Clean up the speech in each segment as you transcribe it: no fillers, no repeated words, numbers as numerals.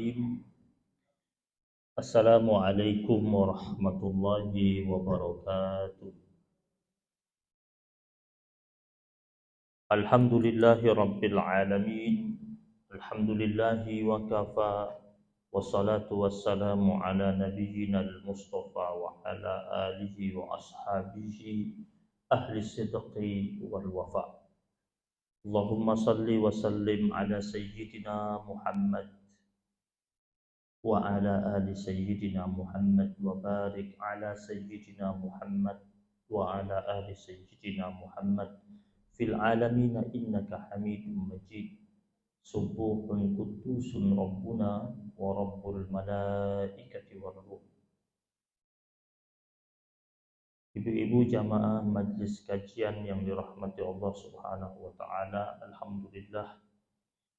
Bismillahirrahmanirrahim. Assalamualaikum warahmatullahi wabarakatuh. Alhamdulillahi rabbil alamin. Alhamdulillahi wa kafa. Wassalatu wassalamu ala nabiyyina al-mustafa wa ala alihi wa ashabihi ahli sidqi wal wafa. Allahumma salli wa sallim ala sayyidina Muhammad wa ala ali sayyidina Muhammad wa barik ala sayyidina Muhammad wa ala ali sayyidina Muhammad fil alamin innaka Hamidum Majid. Subuhun qudusun rabbuna wa rabbul malaikati war ruh. Ibu-ibu jamaah majlis kajian yang dirahmati Allah Subhanahu wa taala, alhamdulillah,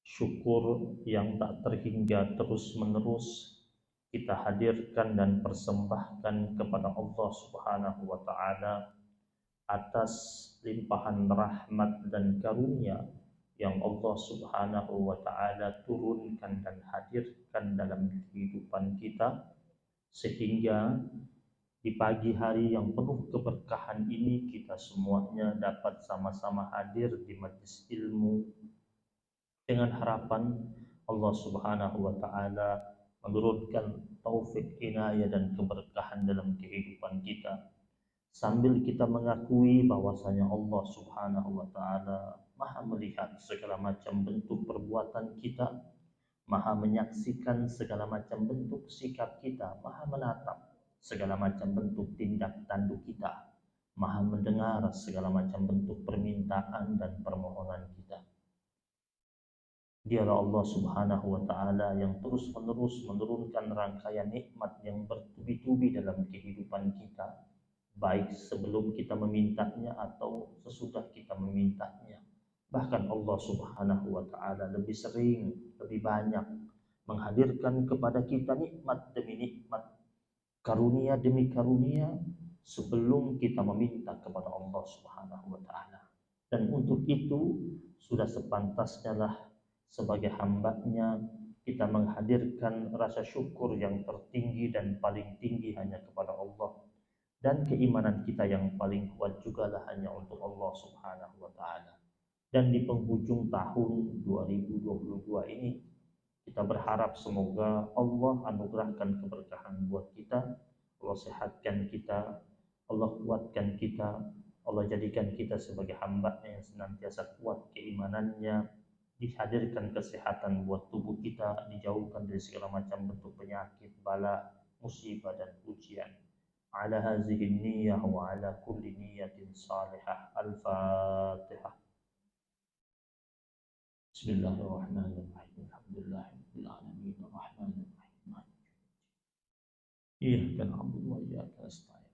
syukur yang tak terhingga terus-menerus kita hadirkan dan persembahkan kepada Allah Subhanahu wa taala atas limpahan rahmat dan karunia yang Allah Subhanahu wa taala turunkan dan hadirkan dalam kehidupan kita, sehingga di pagi hari yang penuh keberkahan ini kita semuanya dapat sama-sama hadir di majelis ilmu dengan harapan Allah Subhanahu wa taala menurunkan taufik, inayah dan keberkahan dalam kehidupan kita, sambil kita mengakui bahwasanya Allah Subhanahu wa taala Maha melihat segala macam bentuk perbuatan kita, Maha menyaksikan segala macam bentuk sikap kita, Maha menatap segala macam bentuk tindak tanduk kita, Maha mendengar segala macam bentuk permintaan dan permohonan kita. Dialah Allah Subhanahu wa taala yang terus-menerus menurunkan rangkaian nikmat yang bertubi-tubi dalam kehidupan kita, baik sebelum kita memintanya atau sesudah kita memintanya. Bahkan Allah Subhanahu wa taala lebih sering, lebih banyak menghadirkan kepada kita nikmat demi nikmat, karunia demi karunia sebelum kita meminta kepada Allah Subhanahu wa taala. Dan untuk itu sudah sepantasnya lah sebagai hambanya kita menghadirkan rasa syukur yang tertinggi dan paling tinggi hanya kepada Allah, dan keimanan kita yang paling kuat juga lah hanya untuk Allah Subhanahu wa taala. Dan di penghujung tahun 2022 ini kita berharap semoga Allah anugerahkan keberkahan buat kita, Allah sehatkan kita, Allah kuatkan kita, Allah jadikan kita sebagai hamba-Nya yang senantiasa kuat keimanannya, dihadirkan kesehatan buat tubuh kita, dijauhkan dari segala macam bentuk penyakit, bala, musibah dan ujian. Ala hazihi niyyah wa ala kulli niyyatin salihah. Al-Fatihah. Bismillahirrahmanirrahim. Alhamdulillahirabbil alamin arrahmanir rahim. Iyyaka na'budu wa iyyaka nasta'in.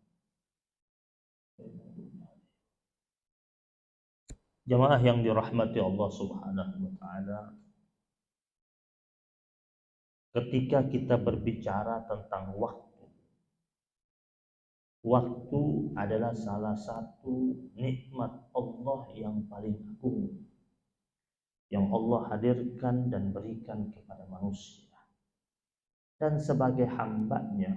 Jamaah yang dirahmati Allah Subhanahu wa taala, ketika kita berbicara tentang waktu, waktu adalah salah satu nikmat Allah yang paling agung yang Allah hadirkan dan berikan kepada manusia. Dan sebagai hamba-Nya,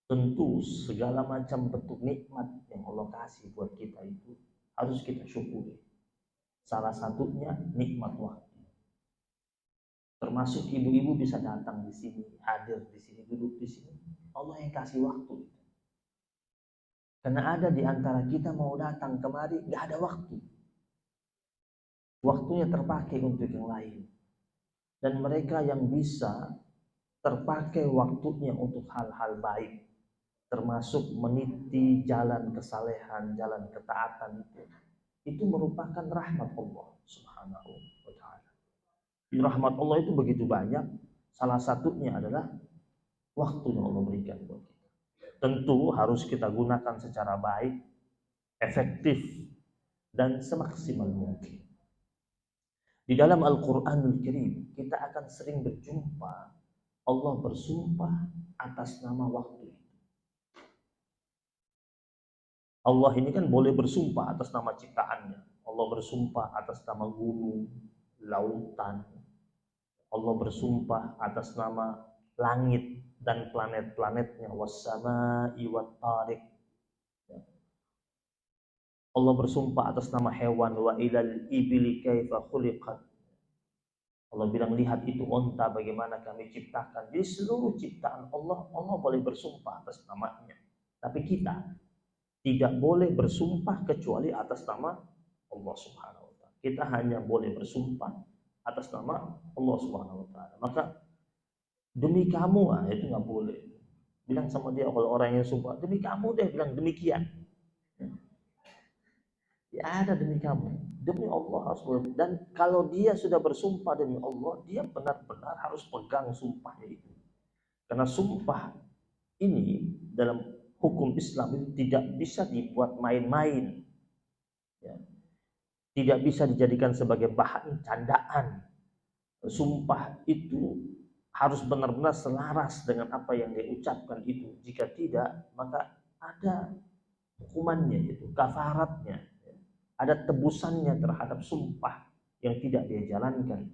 tentu segala macam bentuk nikmat yang Allah kasih buat kita itu harus kita syukuri. Salah satunya nikmat waktu. Termasuk ibu-ibu bisa datang di sini, hadir di sini, duduk di sini. Allah yang kasih waktu. Karena ada di antara kita mau datang kemari, nggak ada waktu. Waktunya terpakai untuk yang lain. Dan mereka yang bisa terpakai waktunya untuk hal-hal baik, termasuk meniti jalan kesalehan, jalan ketaatan itu merupakan rahmat Allah Subhanahu wa taala. Rahmat Allah itu begitu banyak, salah satunya adalah waktu yang Allah berikan buat kita. Tentu harus kita gunakan secara baik, efektif, dan semaksimal mungkin. Di dalam Al-Qur'anul Karim kita akan sering berjumpa Allah bersumpah atas nama waktu. Allah ini kan boleh bersumpah atas nama ciptaannya. Allah bersumpah atas nama gunung, lautan, Allah bersumpah atas nama langit dan planet-planetnya, was-samaa'i wat-tariq. Allah bersumpah atas nama hewan, wa ilal ibili kaifa khuliqat. Allah bilang, lihat itu onta bagaimana kami ciptakan. Jadi seluruh ciptaan Allah, Allah boleh bersumpah atas namanya. Tapi kita tidak boleh bersumpah kecuali atas nama Allah Subhanahu wa Ta'ala. Kita hanya boleh bersumpah atas nama Allah Subhanahu wa Ta'ala. Maka demi kamu, itu nggak boleh. Bilang sama dia, kalau orang yang sumpah, demi kamu deh, bilang demikian. Ya ada demi kamu, demi Allah harus boleh. Dan kalau dia sudah bersumpah demi Allah, dia benar-benar harus pegang sumpahnya itu. Karena sumpah ini dalam hukum Islam itu tidak bisa dibuat main-main, ya. Tidak bisa dijadikan sebagai bahan candaan. Sumpah itu harus benar-benar selaras dengan apa yang dia ucapkan itu. Jika tidak, maka ada hukumannya, itu kafaratnya, ada tebusannya terhadap sumpah yang tidak dia jalankan.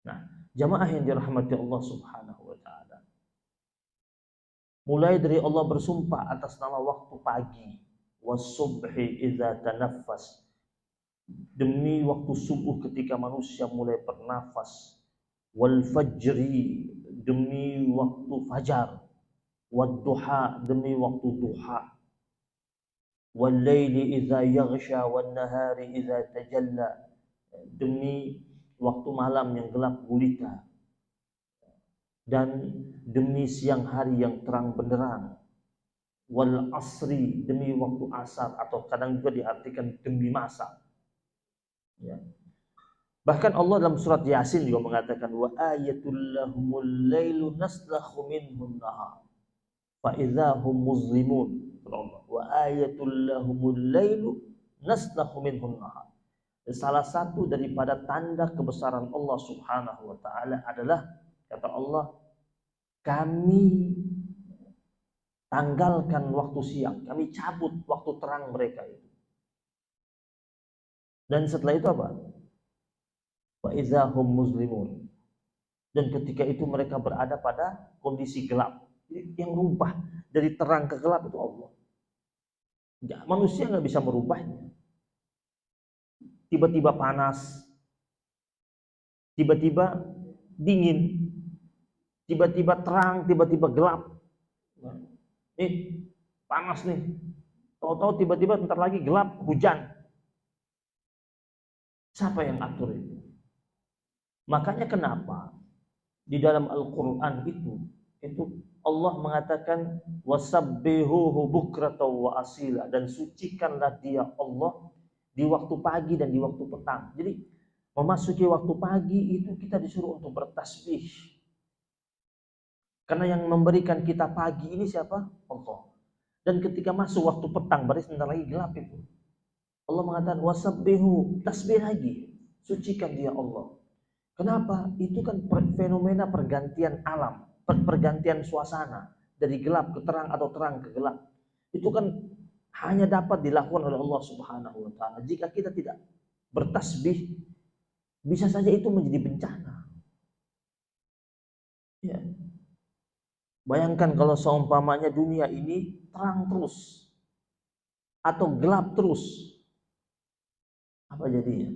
Nah, jamaah yang dirahmati Allah Subhanahu wa Ta'ala, mulai dari Allah bersumpah atas nama waktu pagi, was-subhi idza tanaffas, demi waktu subuh ketika manusia mulai bernafas, wal fajri, demi waktu fajar, wad duha, demi waktu duha, wal laili idza yaghsha wan nahari idza tajalla, demi waktu malam yang gelap gulita, dan demi siang hari yang terang benderang, wal asri, demi waktu asar, atau kadang juga diartikan demi masa, ya. Bahkan Allah dalam surat Yasin juga mengatakan, wa ayatul lahumul lailu naslakhu minhun nahar fa idzahum muzlimun. Wa ayatul lahumul lailu naslakhu minhun nahar. Salah satu daripada tanda kebesaran Allah Subhanahu wa Ta'ala adalah, kata Allah, kami tanggalkan waktu siang, kami cabut waktu terang mereka itu. Dan setelah itu apa? Wa idzahum muzlimun. Dan ketika itu mereka berada pada kondisi gelap. Yang rubah dari terang ke gelap itu Allah. Manusia nggak bisa merubahnya. Tiba-tiba panas, tiba-tiba dingin, tiba-tiba terang, tiba-tiba gelap. Panas nih, tahu-tahu tiba-tiba bentar lagi gelap, hujan. Siapa yang atur itu? Makanya kenapa di dalam Al-Quran itu Allah mengatakan wasabbihuhu bukratan wa asila, dan sucikanlah dia Allah di waktu pagi dan di waktu petang. Jadi memasuki waktu pagi itu kita disuruh untuk bertasbih. Karena yang memberikan kita pagi ini siapa? Allah. Dan ketika masuk waktu petang, berarti sebentar lagi gelap itu. Allah mengatakan wasabbihu, tasbih lagi, sucikan dia Allah. Kenapa? Itu kan fenomena pergantian alam, pergantian suasana dari gelap ke terang atau terang ke gelap. Itu kan hanya dapat dilakukan oleh Allah Subhanahu wa Ta'ala. Jika kita tidak bertasbih, bisa saja itu menjadi bencana. Ya. Bayangkan kalau seumpamanya dunia ini terang terus atau gelap terus, apa jadinya?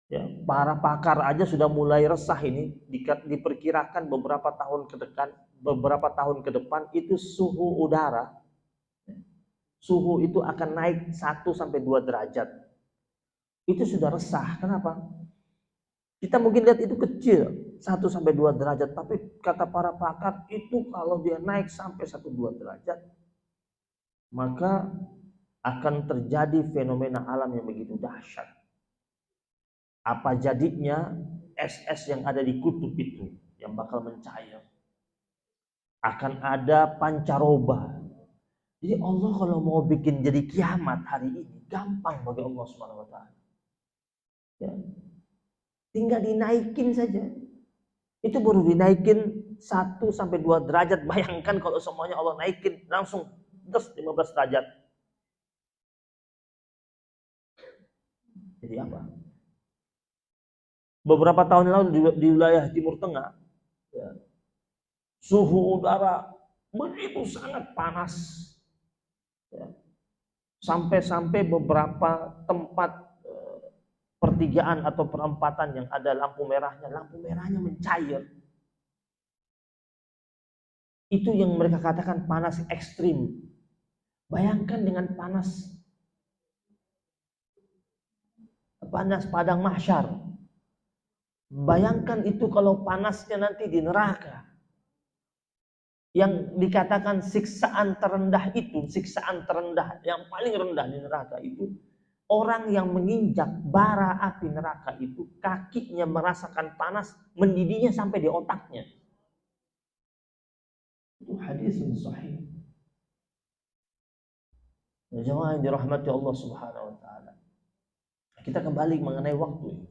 Ya, para pakar aja sudah mulai resah ini, diperkirakan beberapa tahun ke depan itu suhu udara, suhu itu akan naik 1-2 derajat. Itu sudah resah. Kenapa? Kita mungkin lihat itu kecil, 1-2 derajat, tapi kata para pakar itu kalau dia naik sampai 1-2 derajat, maka akan terjadi fenomena alam yang begitu dahsyat. Apa jadinya es-es yang ada di kutub itu yang bakal mencair. Akan ada pancaroba. Jadi Allah kalau mau bikin jadi kiamat hari ini, gampang bagi Allah Subhanahu wa Ta'ala. Ya. Tinggal dinaikin saja. Itu baru dinaikin 1-2 derajat. Bayangkan kalau semuanya Allah naikin langsung 15 derajat. Jadi apa? beberapa tahun lalu di wilayah Timur Tengah, ya, suhu udara begitu sangat panas, ya. Sampai-sampai beberapa tempat pertigaan atau perempatan yang ada lampu merahnya mencair. Itu yang mereka katakan panas ekstrim. Bayangkan dengan panas padang mahsyar. Bayangkan itu kalau panasnya nanti di neraka. Yang dikatakan siksaan terendah itu, siksaan terendah, yang paling rendah di neraka itu, orang yang menginjak bara api neraka itu, kakinya merasakan panas, mendidihnya sampai di otaknya. Itu hadis yang sahih. Ya, jemaah yang dirahmati Allah Subhanahu wa taala. Kita kembali mengenai waktu ini.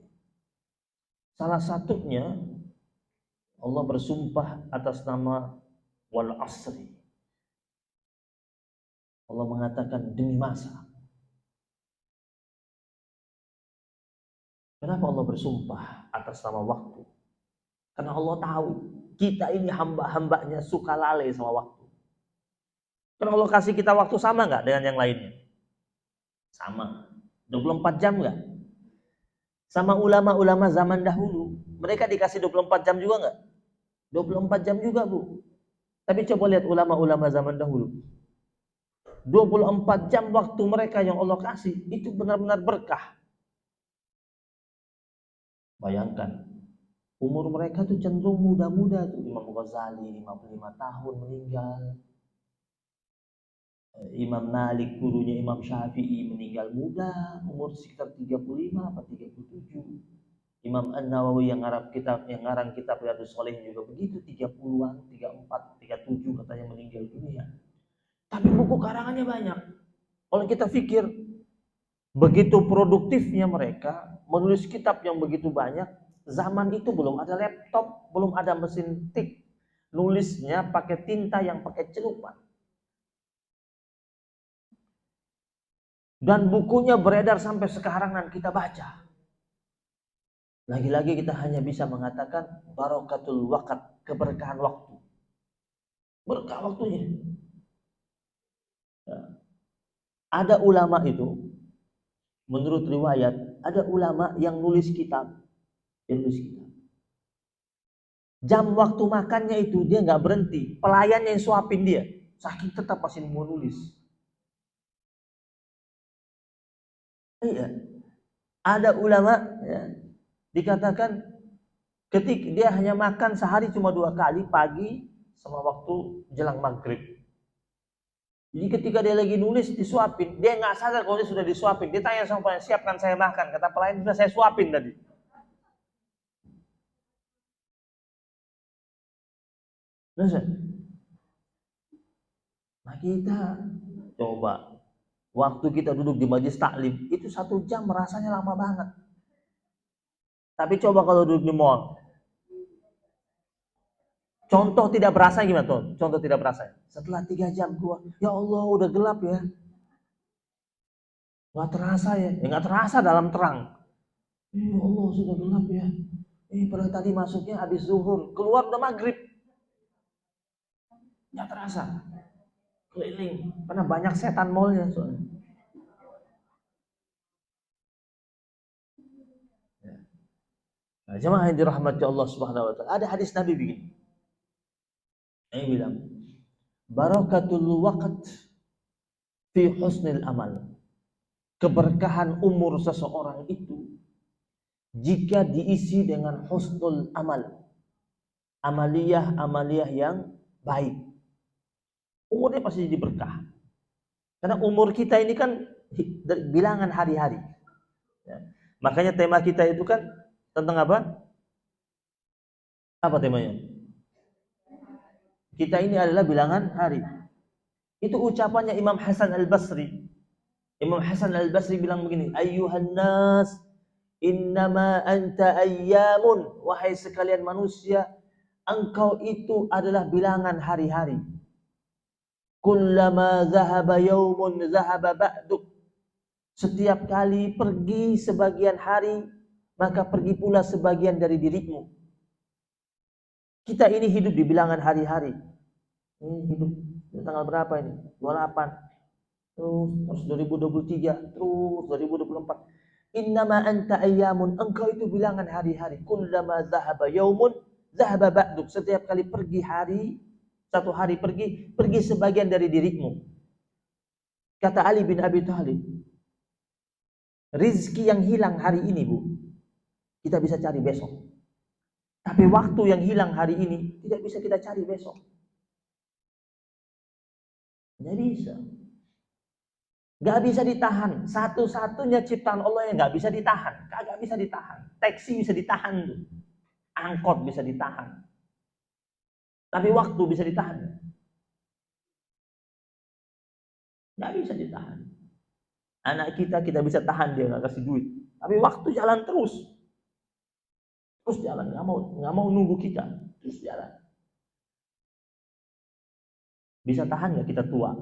Salah satunya Allah bersumpah atas nama wal asri. Allah mengatakan demi masa. Kenapa Allah bersumpah atas nama waktu? Karena Allah tahu kita ini hamba-hambanya suka lalai sama waktu. Karena Allah kasih kita waktu sama nggak dengan yang lainnya? Sama. 24 jam nggak? Sama ulama-ulama zaman dahulu. Mereka dikasih 24 jam juga nggak? 24 jam juga, Bu. Tapi coba lihat ulama-ulama zaman dahulu. 24 jam waktu mereka yang Allah kasih, itu benar-benar berkah. Bayangkan, umur mereka tuh cenderung muda-muda tuh. Imam Ghazali 55 tahun meninggal. Imam Malik, gurunya Imam Syafi'i, meninggal muda, umur sekitar 35 atau 37. Imam An-Nawawi yang ngarang kitab Riyadhus Shalihin juga begitu, 30-an, 34, 37 katanya meninggal dunia. Tapi buku karangannya banyak. Kalau kita pikir begitu produktifnya mereka menulis kitab yang begitu banyak, zaman itu belum ada laptop, belum ada mesin tik. Nulisnya pakai tinta yang pakai celupan. Dan bukunya beredar sampai sekarang dan kita baca. Lagi-lagi kita hanya bisa mengatakan barakatul waqt, keberkahan waktu. Berkah waktunya. Ada ulama itu, menurut riwayat, ada ulama yang nulis kitab. Jam waktu makannya itu dia nggak berhenti, pelayannya yang suapin dia, saking tetap masih mau nulis. Iya, ada ulama ya, dikatakan ketika dia hanya makan sehari cuma 2 kali, pagi sama waktu jelang maghrib. Jadi ketika dia lagi nulis disuapin, dia nggak sadar kalau dia sudah disuapin. Dia tanya sama pelayan, siapkan saya makan. Kata pelayan, sudah saya suapin tadi. Nah kita coba, waktu kita duduk di majelis taklim itu 1 jam rasanya lama banget. Tapi coba kalau duduk di mall, contoh tidak berasa gimana tuh? Contoh tidak berasa. Setelah 3 jam keluar, ya Allah udah gelap ya. Nggak terasa ya? Ya nggak terasa dalam terang. Ya Allah sudah gelap ya. Padahal tadi masuknya habis zuhur, keluar udah maghrib. Nggak terasa. Keliling, karena banyak setan mallnya soalnya. Nah, jemaah yang dirahmati Allah Subhanahu wa taala, ada hadis Nabi begini. Nabi bilang, barakatul waqt fi husnil amal. Keberkahan umur seseorang itu jika diisi dengan husnul amal. Amaliyah yang baik. Umurnya pasti jadi berkah. Karena umur kita ini kan bilangan hari-hari. Ya. Makanya tema kita itu kan tentang apa? Apa temanya? Kita ini adalah bilangan hari. Itu ucapannya Imam Hasan Al-Basri. Imam Hasan Al-Basri bilang begini, ayyuhan nas, innama anta ayyamun. Wahai sekalian manusia, engkau itu adalah bilangan hari-hari. Kullama zahaba yaumun zahaba ba'duk. Setiap kali pergi sebagian hari, maka pergi pula sebagian dari dirimu. Kita ini hidup di bilangan hari-hari. Ini hidup tanggal berapa ini? 28. Terus 2023, terus 2024. Innama anta ayyamun, engkau itu bilangan hari-hari. Kullama zahaba yaumun zahaba ba'duk. Setiap kali pergi hari, satu hari pergi sebagian dari dirimu. Kata Ali bin Abi Thalib, rizki yang hilang hari ini, Bu, kita bisa cari besok. Tapi waktu yang hilang hari ini tidak bisa kita cari besok. Nggak bisa. Nggak bisa ditahan. Satu-satunya ciptaan Allah yang nggak bisa ditahan. Kagak bisa ditahan. Taksi bisa ditahan tuh. Angkot bisa ditahan. Tapi waktu bisa ditahan. Nggak bisa ditahan. Anak kita bisa tahan, dia nggak kasih duit. Tapi waktu jalan terus. Terus jalan, nggak mau nunggu kita, terus jalan. Bisa tahan nggak kita tua?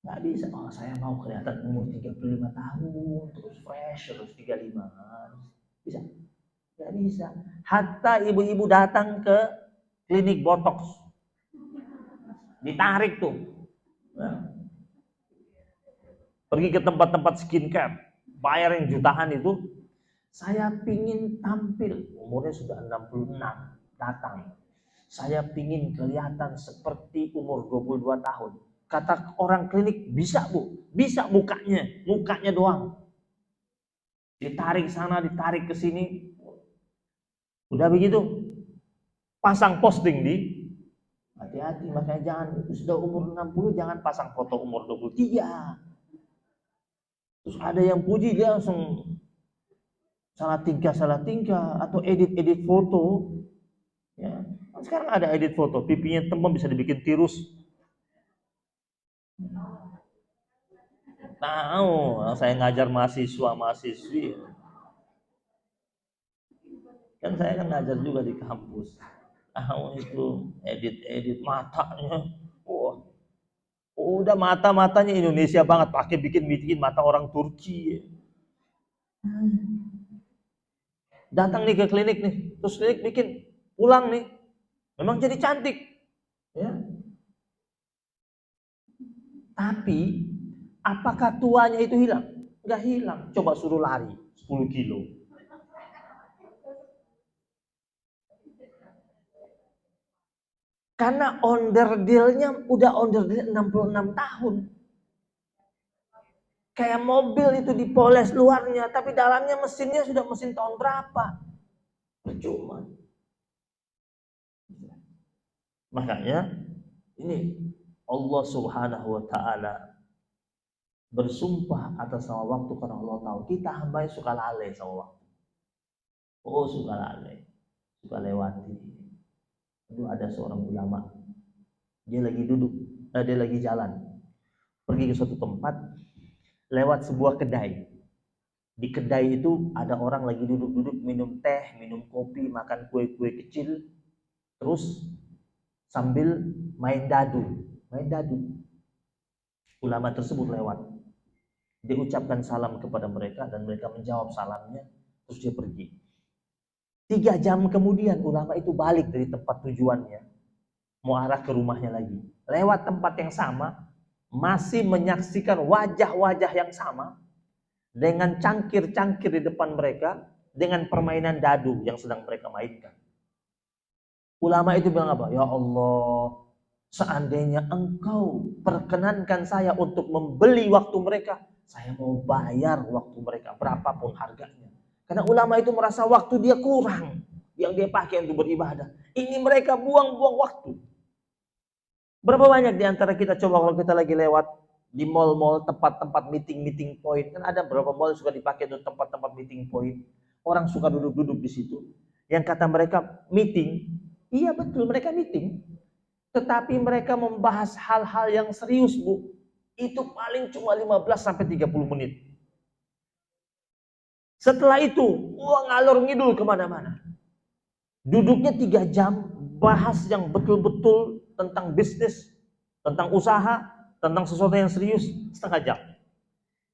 Nggak bisa. Oh, saya mau kelihatan umur 35 tahun, terus fresh, terus 35. Bisa? Nggak bisa. Hatta ibu-ibu datang ke klinik botox, ditarik tuh. Nah. Pergi ke tempat-tempat skincare, bayar yang jutaan itu. Saya pingin tampil, umurnya sudah 66, datang. Saya pingin kelihatan seperti umur 22 tahun. Kata orang klinik, bisa Bu, bisa mukanya doang. Ditarik sana, ditarik ke sini. Udah begitu, pasang posting di, hati-hati, makanya jangan, sudah umur 60, jangan pasang foto umur 23. Terus ada yang puji, dia langsung salah tingkah atau edit foto. Ya, sekarang ada edit foto, pipinya tembem bisa dibikin tirus. Tahu, saya ngajar mahasiswi. Kan saya kan ngajar juga di kampus. Tahu itu edit matanya. Wah. Udah matanya Indonesia banget, pakai bikin mata orang Turki. Datang nih ke klinik nih, terus klinik bikin, pulang nih, memang jadi cantik, ya. Tapi apakah tuanya itu hilang? Enggak hilang. Coba suruh lari 10 kilo. Karena onderdilnya udah onderdil 66 tahun. Kayak mobil itu dipoles luarnya, tapi dalamnya mesinnya sudah mesin tahun berapa? Percuma. Makanya ini Allah Subhanahu wa taala bersumpah atas nama waktu karena Allah tahu kita hamba suka lalai sama waktu. Oh, suka lalai, suka lewati. Itu ada seorang ulama, dia lagi jalan, pergi ke suatu tempat, lewat sebuah kedai. Di kedai itu ada orang lagi duduk-duduk minum teh, minum kopi, makan kue-kue kecil, terus sambil main dadu. Ulama tersebut lewat. Dia ucapkan salam kepada mereka dan mereka menjawab salamnya, terus dia pergi. 3 jam kemudian ulama itu balik dari tempat tujuannya, mau arah ke rumahnya lagi. Lewat tempat yang sama, masih menyaksikan wajah-wajah yang sama, dengan cangkir-cangkir di depan mereka, dengan permainan dadu yang sedang mereka mainkan. Ulama itu bilang apa? Ya Allah, seandainya engkau perkenankan saya untuk membeli waktu mereka, saya mau bayar waktu mereka berapapun harganya. Karena ulama itu merasa waktu dia kurang yang dia pakai untuk beribadah. Ini mereka buang-buang waktu. Berapa banyak di antara kita, coba kalau kita lagi lewat di mall-mall, tempat-tempat meeting point, kan ada beberapa mall suka dipakai untuk tempat-tempat meeting point. Orang suka duduk-duduk di situ. Yang kata mereka meeting, iya betul mereka meeting. Tetapi mereka membahas hal-hal yang serius, Bu. Itu paling cuma 15-30 menit. Setelah itu, ngalor ngidul kemana-mana. Duduknya 3 jam, bahas yang betul-betul tentang bisnis, tentang usaha, tentang sesuatu yang serius, setengah jam.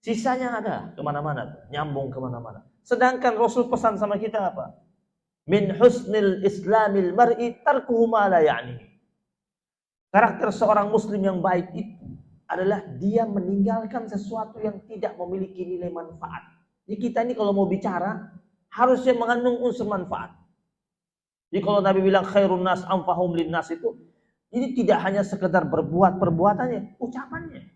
Sisanya ada kemana-mana, nyambung kemana-mana. Sedangkan Rasul pesan sama kita apa? Min husnil islamil mar'i tarkuhu ma la ya'ni. Karakter seorang muslim yang baik itu adalah dia meninggalkan sesuatu yang tidak memiliki nilai manfaat. Jadi kita ini kalau mau bicara harusnya mengandung unsur manfaat. Jadi kalau Nabi bilang khairun nas anfahum linnas itu, ini tidak hanya sekedar berbuat perbuatannya, ucapannya.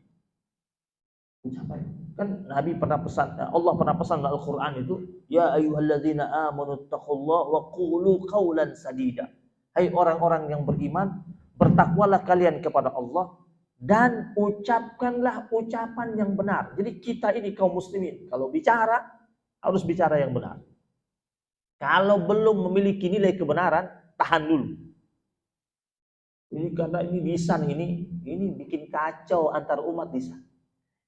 Kan Nabi pernah pesan, Allah pernah pesan dalam Al-Qur'an itu, ya ayyuhalladzina amanu taqullaha wa qulu qawlan sadida. Hai orang-orang yang beriman, bertakwalah kalian kepada Allah dan ucapkanlah ucapan yang benar. Jadi kita ini kaum muslimin kalau bicara harus bicara yang benar. Kalau belum memiliki nilai kebenaran, tahan dulu. Ini karena ini lisan ini bikin kacau antar umat lisan.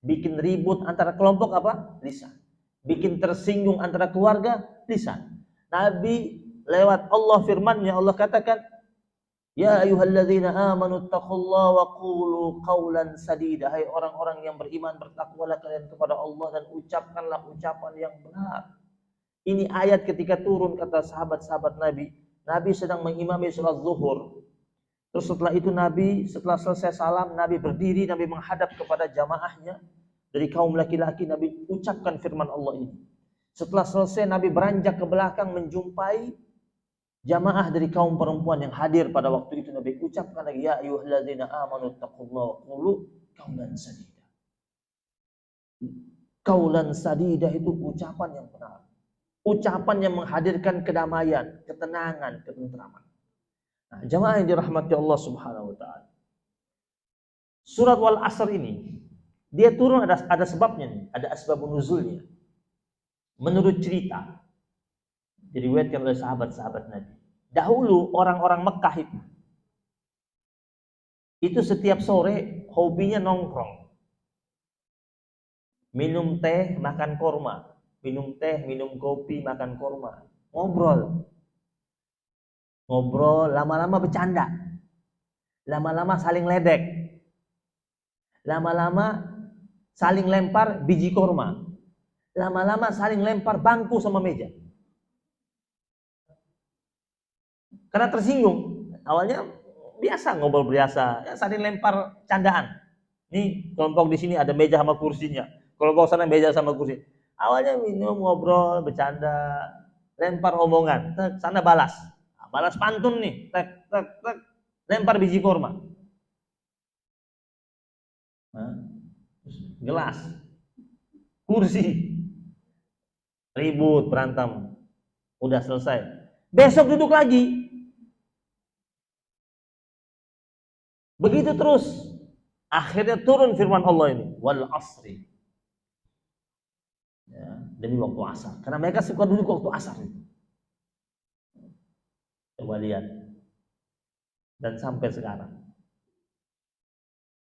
Bikin ribut antara kelompok apa? Lisan. Bikin tersinggung antara keluarga? Lisan. Nabi lewat Allah firman-Nya Allah katakan, ya ayyuhalladzina amanu taqullaha wa qulu qawlan sadida. Hai orang-orang yang beriman, bertakwalah kalian kepada Allah dan ucapkanlah ucapan yang benar. Ini ayat ketika turun kata sahabat-sahabat Nabi. Nabi sedang mengimami sholat zuhur. Terus setelah itu Nabi, setelah selesai salam, Nabi berdiri, Nabi menghadap kepada jamaahnya. Dari kaum laki-laki, Nabi ucapkan firman Allah ini. Setelah selesai, Nabi beranjak ke belakang menjumpai jamaah dari kaum perempuan yang hadir pada waktu itu. Nabi ucapkan lagi, ya ayyuhalladzina amanu taqullaha wa qulu qawlan sadida. Qawlan sadida itu ucapan yang benar. Ucapan yang menghadirkan kedamaian, ketenangan, ketentraman. Nah, jamaah yang dirahmati Allah Subhanahu wa taala. Surat Wal Asr ini dia turun ada sebabnya nih, ada asbabun nuzulnya. Menurut cerita diriwayatkan oleh sahabat-sahabat Nabi. Dahulu orang-orang Mekah itu setiap sore hobinya nongkrong. Minum teh, makan korma. Minum teh, minum kopi, makan korma. Ngobrol. Ngobrol, lama-lama bercanda. Lama-lama saling ledek. Lama-lama saling lempar biji korma. Lama-lama saling lempar bangku sama meja. Karena tersinggung. Awalnya biasa ngobrol biasa, ya, saling lempar candaan. Nih kelompok di sini ada meja sama kursinya. Kelompok sana meja sama kursi. Awalnya minum, ngobrol, bercanda, lempar omongan. Sana balas. Balas pantun nih. Tek, tek, tek. Lempar biji korma. Gelas. Kursi. Ribut, berantem. Udah selesai. Besok duduk lagi. Begitu terus. Akhirnya turun firman Allah ini. Wal asri. Ya, demi waktu asar. Karena mereka suka duduk waktu asar. Coba lihat. Dan sampai sekarang.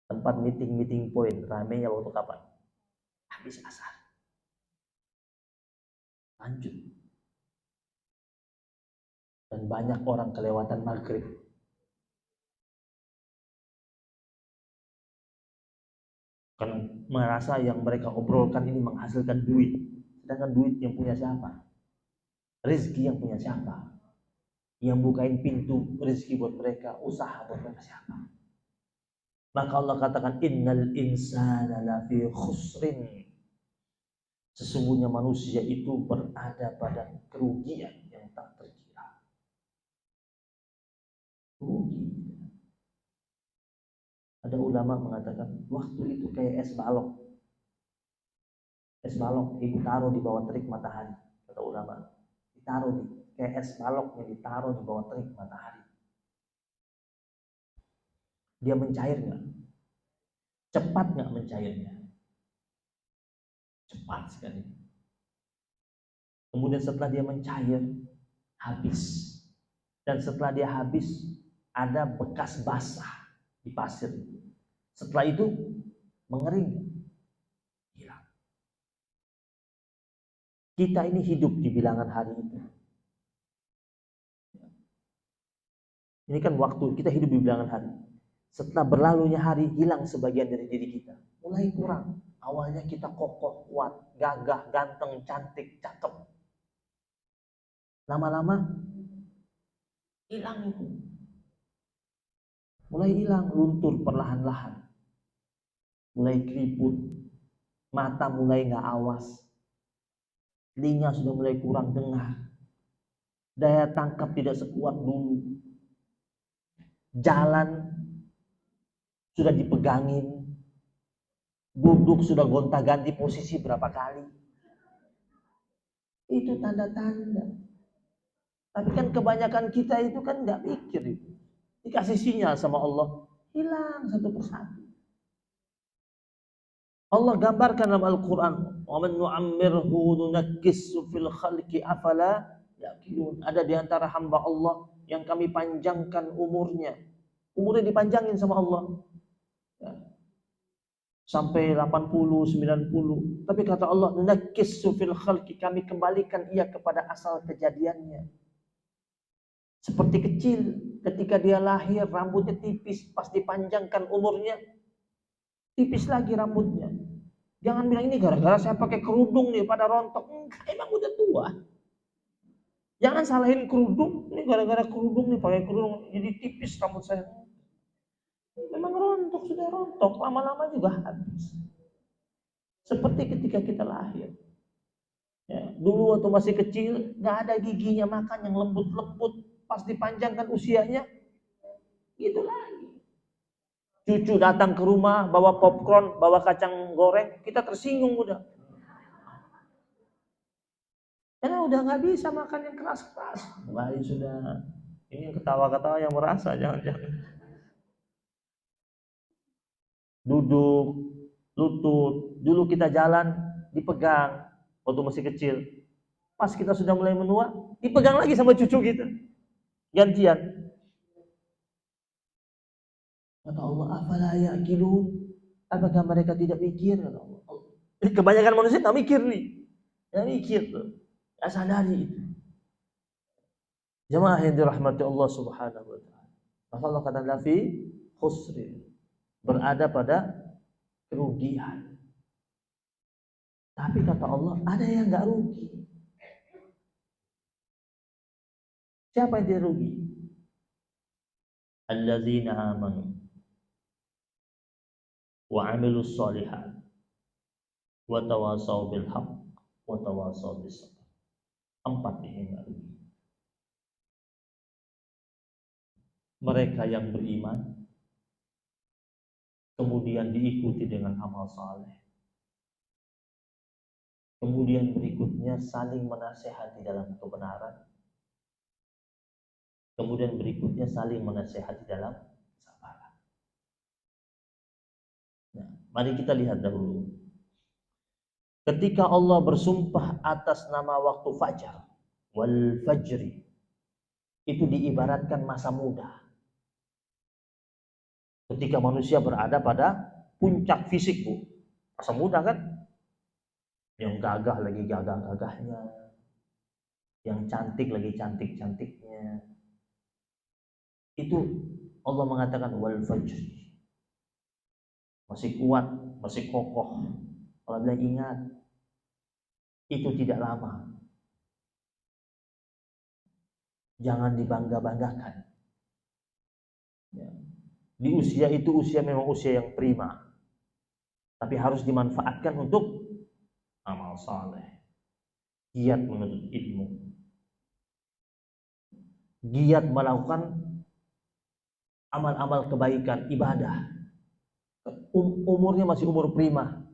Tempat meeting point. Ramenya waktu kapan? Habis asar. Lanjut. Dan banyak orang kelewatan maghrib. Karena merasa yang mereka obrolkan ini menghasilkan duit. Sedangkan duit yang punya siapa? Rezeki yang punya siapa? Yang bukain pintu rezeki buat mereka, usaha buat mereka siapa? Maka Allah katakan innal insana lafi khusrin. Sesungguhnya manusia itu berada pada kerugian yang tak terkira. Rugi. Ada ulama mengatakan waktu itu kayak es balok. Es balok ibu taruh di bawah terik matahari, kata ulama. Ditaruh di kayak es balok yang ditaruh di bawah terik matahari. Dia mencair nggak? Cepat nggak mencairnya? Cepat sekali. Kemudian setelah dia mencair, habis. Dan setelah dia habis, ada bekas basah di pasir. Setelah itu mengering, hilang. Kita ini hidup di bilangan hari itu. Ini kan waktu kita hidup di bilangan hari. Setelah berlalunya hari, hilang sebagian dari diri kita. Mulai kurang. Awalnya kita kokoh, kuat, gagah, ganteng, cantik, cakep. Lama-lama hilang itu. Mulai hilang, luntur perlahan-lahan. Mulai keriput, mata mulai nggak awas, telinga sudah mulai kurang dengar, daya tangkap tidak sekuat dulu, jalan sudah dipegangin, duduk sudah gonta-ganti posisi berapa kali. Itu tanda-tanda. Tapi kan kebanyakan kita itu kan nggak mikir itu. Dikasih sinyal sama Allah, hilang satu persatu. Allah gambarkan dalam Al-Quran, wa man nu'ammirhu nunakkishu fil khalqi afala yaqilun. Ada di antara hamba Allah yang kami panjangkan umurnya. Umurnya dipanjangin sama Allah. Ya. Sampai 80, 90. Tapi kata Allah, nunakkishu fil khalqi, kami kembalikan ia kepada asal kejadiannya. Seperti kecil, ketika dia lahir rambutnya tipis, pas dipanjangkan umurnya tipis lagi rambutnya. Jangan bilang ini gara-gara saya pakai kerudung nih pada rontok. Enggak, emang udah tua. Jangan salahin kerudung, ini gara-gara kerudung nih, pakai kerudung jadi tipis rambut saya. Memang rontok, sudah rontok, lama-lama juga habis. Seperti ketika kita lahir. Ya, dulu waktu masih kecil, nggak ada giginya, makan yang lembut-lembut. Pas dipanjangkan usianya, gitu lagi. Cucu datang ke rumah, bawa popcorn, bawa kacang goreng, kita tersinggung udah. Karena udah nggak bisa makan yang keras-keras. Baik sudah, ini ketawa-ketawa yang merasa, jangan-jangan. Duduk, lutut, dulu kita jalan, dipegang, waktu masih kecil. Pas kita sudah mulai menua, dipegang lagi sama cucu kita. Gantian. Kata Allah, afala ya'qilun? Apakah mereka tidak mikir? Kata Allah. Kebanyakan manusia nggak mikir nih. Nggak mikir tuh. Nggak sadari itu. Jemaah yang dirahmati Allah Subhanahu wa ta'ala. Maka Allah kata lafi khusri. Berada pada kerugian. Tapi kata Allah, ada yang nggak rugi. Siapa yang dia rugi? Alladzina amanu wa 'amilus shalihat wa tawasaw bil haqq wa tawasaw bis sabr. 4 ini enggak rugi. Mereka yang beriman kemudian diikuti dengan amal saleh. Kemudian berikutnya saling menasehati dalam kebenaran. Kemudian berikutnya saling menasehati dalam kesabaran. Nah, mari kita lihat dahulu. Ketika Allah bersumpah atas nama waktu fajar, wal fajri, itu diibaratkan masa muda. Ketika manusia berada pada puncak fisikku, masa muda kan? Yang gagah lagi gagah-gagahnya, yang cantik lagi cantik-cantiknya. Itu Allah mengatakan wal fajri. Masih kuat, masih kokoh. Allah bilang ingat, itu tidak lama. Jangan dibangga-banggakan. Ya. Di usia itu usia memang usia yang prima. Tapi harus dimanfaatkan untuk amal saleh. Giat menuntut ilmu. Giat melakukan amal-amal kebaikan, ibadah. Umurnya masih umur prima.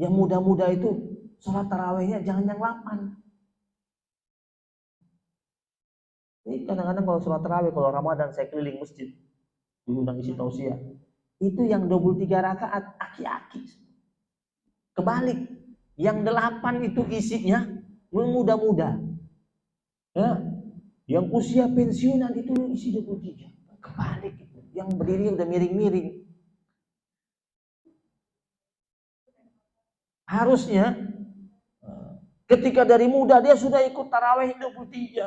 Yang muda-muda itu sholat tarawihnya jangan yang 8. Ini kadang-kadang kalau sholat tarawih, kalau Ramadan saya keliling masjid, diundang isi tausiah, itu yang 23 rakaat aki-aki. Kebalik, yang 8 itu isinya muda-muda. Ya, yang usia pensiunan itu isi 23. Kebalik itu, yang berdiri udah miring-miring. Harusnya ketika dari muda dia sudah ikut tarawih 23.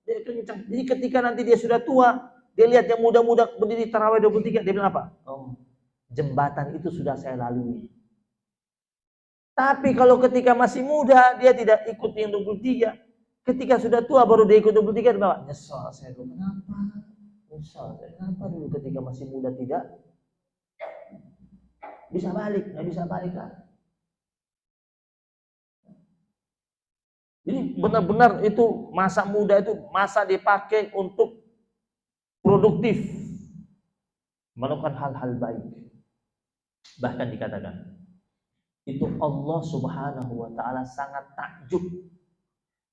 Dia kencang. Jadi ketika nanti dia sudah tua, dia lihat yang muda-muda berdiri tarawih 23, dia bilang apa? Oh, jembatan itu sudah saya lalui. Tapi kalau ketika masih muda, dia tidak ikut yang 23. Ketika sudah tua baru dia ikut 23, dia bilang, nyesal saya dulu. Kenapa? Nyesal saya. Kenapa dulu ketika masih muda tidak bisa balik? Nggak bisa balik lah. Jadi benar-benar itu masa muda itu masa dipakai untuk produktif, melakukan hal-hal baik. Bahkan dikatakan, itu Allah Subhanahu wa Ta'ala sangat takjub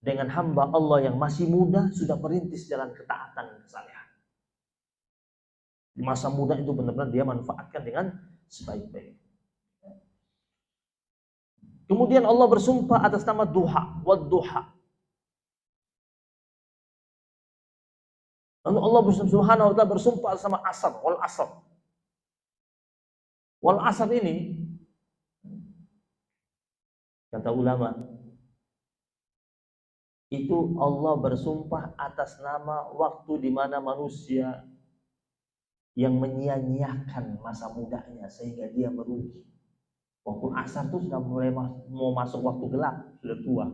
dengan hamba Allah yang masih muda sudah merintis jalan ketaatan dan kesalehan. Di masa muda itu benar-benar dia manfaatkan dengan sebaik-baik. Kemudian Allah bersumpah atas nama duha, wad-duha. Lalu Allah Subhanahu wa Ta'ala bersumpah atas nama asar, wal asar. Wal asar ini, kata ulama, itu Allah bersumpah atas nama waktu di mana manusia yang menyia-nyiakan masa mudanya sehingga dia merugi. Waktu asar itu sudah mulai mau masuk waktu gelap, sudah tua.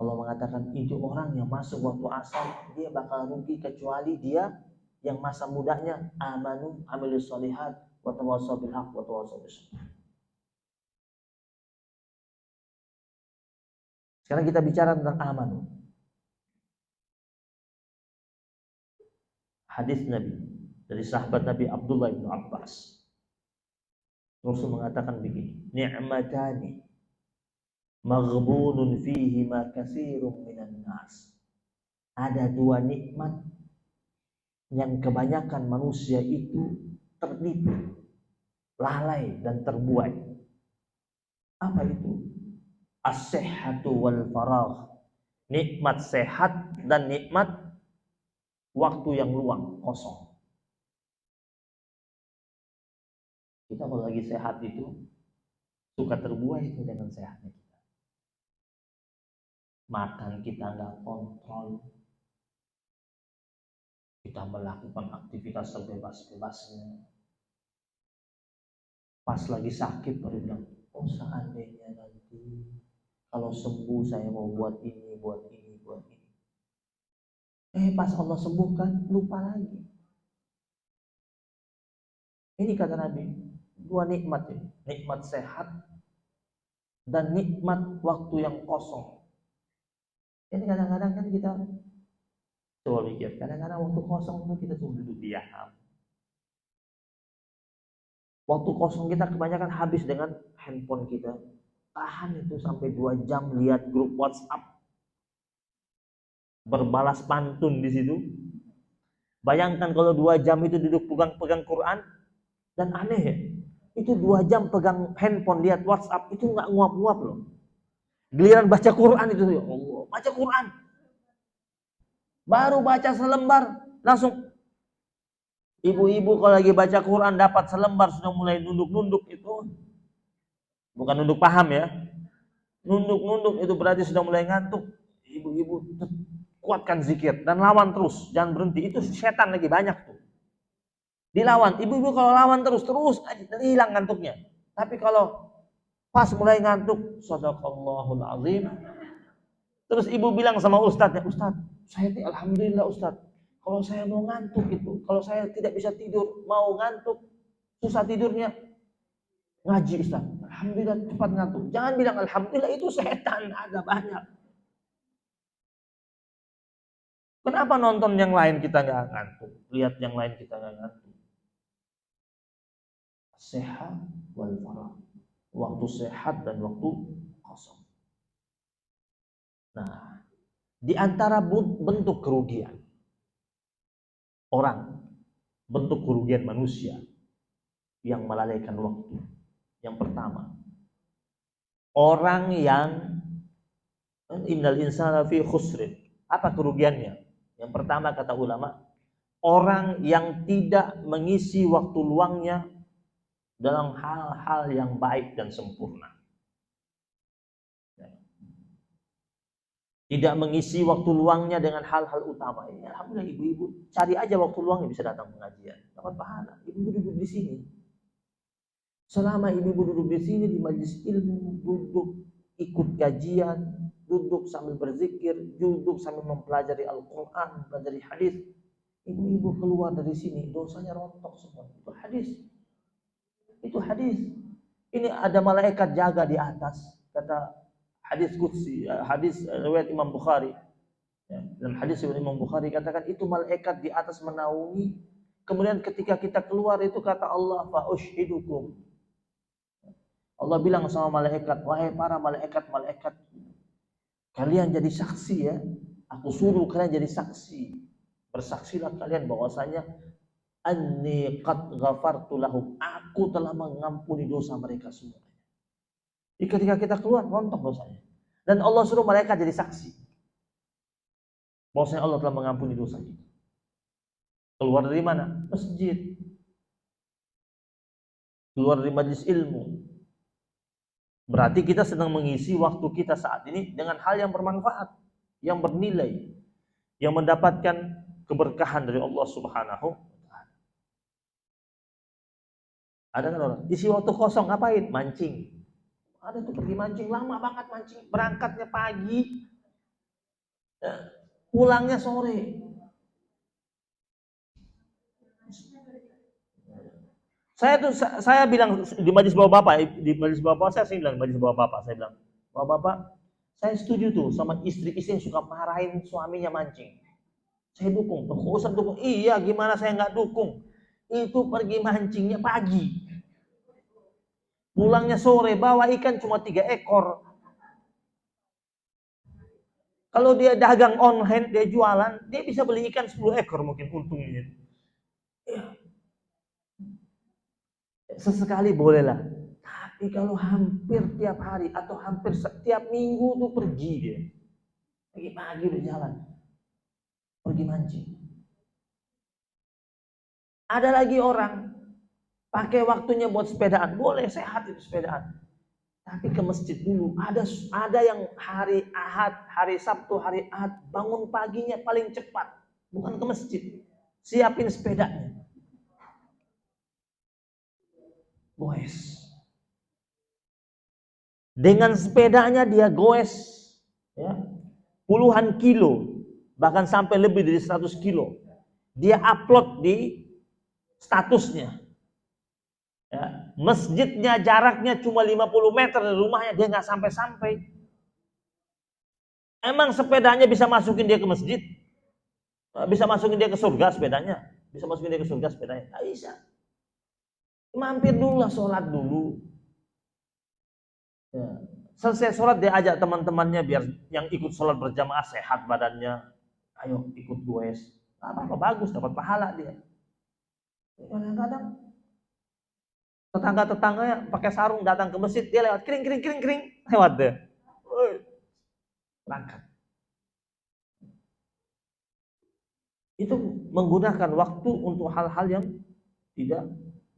Allah mengatakan itu orang yang masuk waktu asar dia bakal rugi kecuali dia yang masa mudanya amanu amilus sholihat wa tawassaw bil haqq wa tawassaw bis sabr. Sekarang kita bicara tentang amanu. Hadis Nabi dari sahabat Nabi Abdullah bin Abbas. Rasul mengatakan begini, ni'matani maghbunun fihi ma katsirun minan nas. Ada dua nikmat yang kebanyakan manusia itu tertipu, lalai dan terbuai. Apa itu? As-sihhatu wal faragh. Nikmat sehat dan nikmat waktu yang luang, kosong. Kita kalau lagi sehat itu suka terbuai itu dengan sehatnya kita. Makan kita nggak kontrol, kita melakukan aktivitas sebebas-bebasnya. Pas lagi sakit baru bilang, oh seandainya nanti kalau sembuh saya mau buat ini, buat ini, buat ini. Pas Allah sembuhkan lupa lagi. Ini kata Nabi, dua nikmat ini, nikmat sehat dan nikmat waktu yang kosong. Ini kadang-kadang kan kita coba mikir, kadang-kadang waktu kosong itu kita cuma duduk diam. Waktu kosong kita kebanyakan habis dengan handphone kita. Tahan itu sampai 2 jam lihat grup WhatsApp, berbalas pantun di situ. Bayangkan kalau 2 jam itu duduk pegang Quran, dan aneh ya, itu 2 jam pegang handphone lihat WhatsApp itu nggak nguap-nguap loh. Giliran baca Quran itu, ya Allah, baca Quran. Baru baca selembar, langsung ibu-ibu kalau lagi baca Quran dapat selembar sudah mulai nunduk-nunduk itu. Bukan nunduk paham ya. Nunduk-nunduk itu berarti sudah mulai ngantuk. Ibu-ibu kuatkan zikir dan lawan terus, jangan berhenti. Itu setan lagi banyak tuh. Dilawan. Ibu-ibu kalau lawan terus hilang ngantuknya. Tapi kalau pas mulai ngantuk, shadaqallahul azim. Terus ibu bilang sama ustadznya, Ustadz, saya alhamdulillah Ustadz, kalau saya mau ngantuk itu, kalau saya tidak bisa tidur, mau ngantuk, susah tidurnya, ngaji Ustadz. Alhamdulillah cepat ngantuk. Jangan bilang alhamdulillah, itu setan, ada banyak. Kenapa nonton yang lain kita nggak ngantuk? Lihat yang lain kita nggak ngantuk. Sehat wal farah. Waktu sehat dan waktu kosong. Nah, di antara bentuk kerugian orang, bentuk kerugian manusia yang melalaikan waktu. Yang pertama, orang yang innal insana fi khusrin. Apa kerugiannya? Yang pertama kata ulama, orang yang tidak mengisi waktu luangnya dalam hal-hal yang baik dan sempurna. Tidak mengisi waktu luangnya dengan hal-hal utama. Ini alhamdulillah ibu-ibu, cari aja waktu luangnya bisa datang pengajian, dapat pahala. Ibu duduk di sini. Selama ibu-ibu duduk di sini di majelis ilmu, duduk ikut kajian, duduk sambil berzikir, duduk sambil mempelajari Al-Quran, mempelajari hadis, ibu-ibu keluar dari sini dosanya rontok semua. Itu hadis. Itu hadis. Ini ada malaikat jaga di atas. Kata hadis qudsi, hadis riwayat Imam Bukhari. Dan hadis riwayat Imam Bukhari katakan itu malaikat di atas menaungi. Kemudian ketika kita keluar itu kata Allah, fa ushidukum. Allah bilang sama malaikat, wahai para malaikat-malaikat, kalian jadi saksi ya. Aku suruh kalian jadi saksi. Bersaksilah kalian bahwasanya anni qad ghafartu lahum. Aku telah mengampuni dosa mereka semua. Jadi ketika kita keluar, rontok dosanya. Dan Allah suruh malaikat jadi saksi. Bahwasanya Allah telah mengampuni dosa kita. Keluar dari mana? Masjid. Keluar dari majelis ilmu. Berarti kita sedang mengisi waktu kita saat ini dengan hal yang bermanfaat, yang bernilai, yang mendapatkan keberkahan dari Allah Subhanahu wa Ta'ala. Ada kan orang isi waktu kosong ngapain? Mancing. Ada tuh pergi mancing, lama banget mancing, berangkatnya pagi, pulangnya sore. Saya bilang di majelis bapak-bapak, saya bilang di majelis bapak-bapak, saya bilang, bapak-bapak, saya setuju tuh sama istri-istri yang suka marahin suaminya mancing. Saya dukung. Kok usah dukung? Iya, gimana saya nggak dukung? Itu pergi mancingnya pagi, pulangnya sore, bawa ikan cuma 3 ekor. Kalau dia dagang online, dia jualan, dia bisa beli ikan 10 ekor mungkin untungnya. Sesekali bolehlah. Tapi kalau hampir tiap hari atau hampir setiap minggu tuh pergi dia. Pagi-pagi udah jalan. Pergi mancing. Ada lagi orang pakai waktunya buat sepedaan. Boleh, sehat itu sepedaan. Tapi ke masjid dulu. Ada yang hari Ahad, hari Sabtu, hari Ahad bangun paginya paling cepat. Bukan ke masjid. Siapin sepedanya. Goes. Dengan sepedanya dia goes ya, puluhan kilo, bahkan sampai lebih dari 100 kilo. Dia upload di statusnya. Ya, masjidnya jaraknya cuma 50 meter dari rumahnya, dia nggak sampai-sampai. Emang sepedanya bisa masukin dia ke masjid? Bisa masukin dia ke surga sepedanya? Bisa masukin dia ke surga sepedanya? Nggak bisa. Mampir dulu lah, sholat dulu. Ya. Selesai sholat dia ajak teman-temannya biar yang ikut sholat berjamaah sehat badannya. Ayo ikut goes. Apa-apa bagus, dapat pahala dia. Kadang-kadang tetangga-tetangganya pakai sarung datang ke masjid, dia lewat kering lewat deh. Berangkat. Itu menggunakan waktu untuk hal-hal yang tidak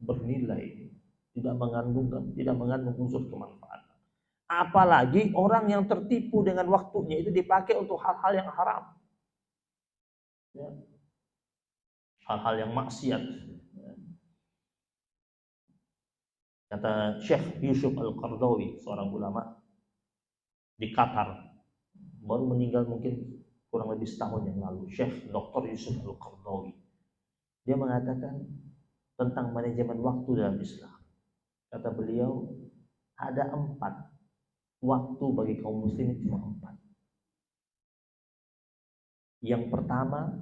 bernilai, tidak mengandung unsur kemanfaatan. Apalagi orang yang tertipu dengan waktunya itu dipakai untuk hal-hal yang haram, ya. Hal-hal yang maksiat. Kata Syekh Yusuf Al-Qaradawi, seorang ulama di Qatar, baru meninggal mungkin kurang lebih setahun yang lalu, Syekh Dr. Yusuf Al-Qaradawi. Dia mengatakan tentang manajemen waktu dalam Islam. Kata beliau, ada 4 waktu bagi kaum muslimin, cuma 4. Yang pertama,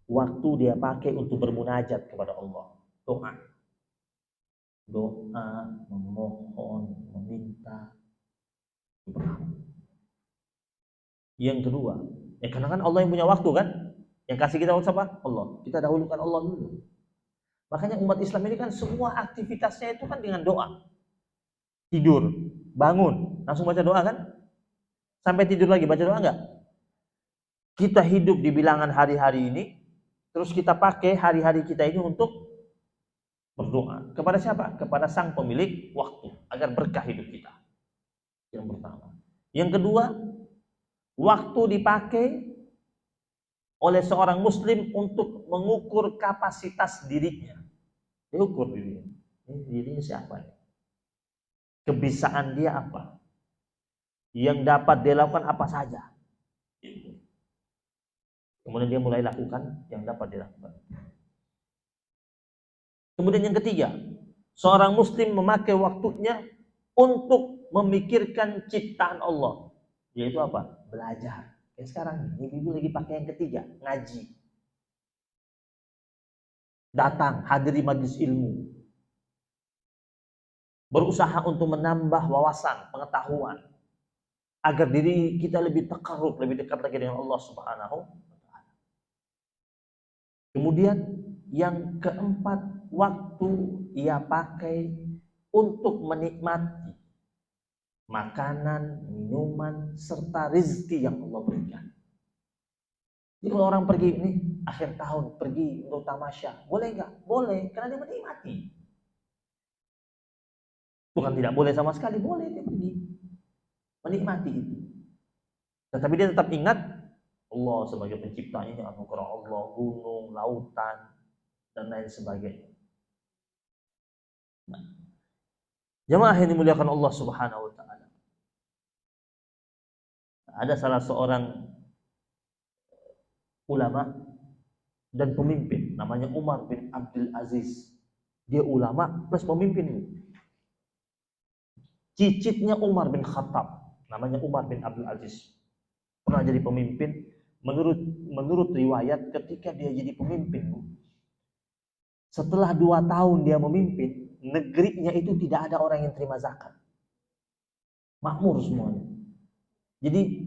waktu dia pakai untuk bermunajat kepada Allah, doa, memohon, meminta. Yang kedua, karena kan Allah yang punya waktu kan, yang kasih kita waktu apa? Allah. Kita dahulukan Allah dulu. Makanya umat Islam ini kan semua aktivitasnya itu kan dengan doa. Tidur, bangun, langsung baca doa kan? Sampai tidur lagi baca doa enggak? Kita hidup di bilangan hari-hari ini, terus kita pakai hari-hari kita ini untuk berdoa. Kepada siapa? Kepada sang pemilik waktu, agar berkah hidup kita. Yang pertama. Yang kedua, waktu dipakai oleh seorang muslim untuk mengukur kapasitas dirinya. Diukur dirinya. Ini dirinya siapa? Kebisaan dia apa? Yang dapat dia lakukan apa saja? Kemudian dia mulai lakukan yang dapat dilakukan. Kemudian yang ketiga, seorang muslim memakai waktunya untuk memikirkan ciptaan Allah. Yaitu apa? Belajar. Kayak sekarang ini, ibu lagi pakai yang ketiga, ngaji. Datang, hadiri majlis ilmu. Berusaha untuk menambah wawasan, pengetahuan. Agar diri kita lebih takarrub, lebih dekat lagi dengan Allah Subhanahu wa Ta'ala. Kemudian yang keempat, waktu ia pakai untuk menikmati makanan, minuman, serta rezeki yang Allah berikan. Jadi kalau orang pergi ini akhir tahun pergi untuk tamasya, boleh nggak? Boleh, karena dia menikmati. Bukan tidak boleh sama sekali, boleh dia pergi menikmati itu. Tetapi dia tetap ingat Allah sebagai penciptanya, anugerah Allah, gunung, lautan, dan lain sebagainya. Nah, jemaah yang dimuliakan Allah Subhanahu wa Ta'ala. Ada salah seorang ulama dan pemimpin namanya Umar bin Abdul Aziz. Dia ulama plus pemimpin. Cicitnya Umar bin Khattab, namanya Umar bin Abdul Aziz. Pernah jadi pemimpin. Menurut riwayat ketika dia jadi pemimpin, setelah 2 tahun dia memimpin, negerinya itu tidak ada orang yang terima zakat. Makmur semuanya. Jadi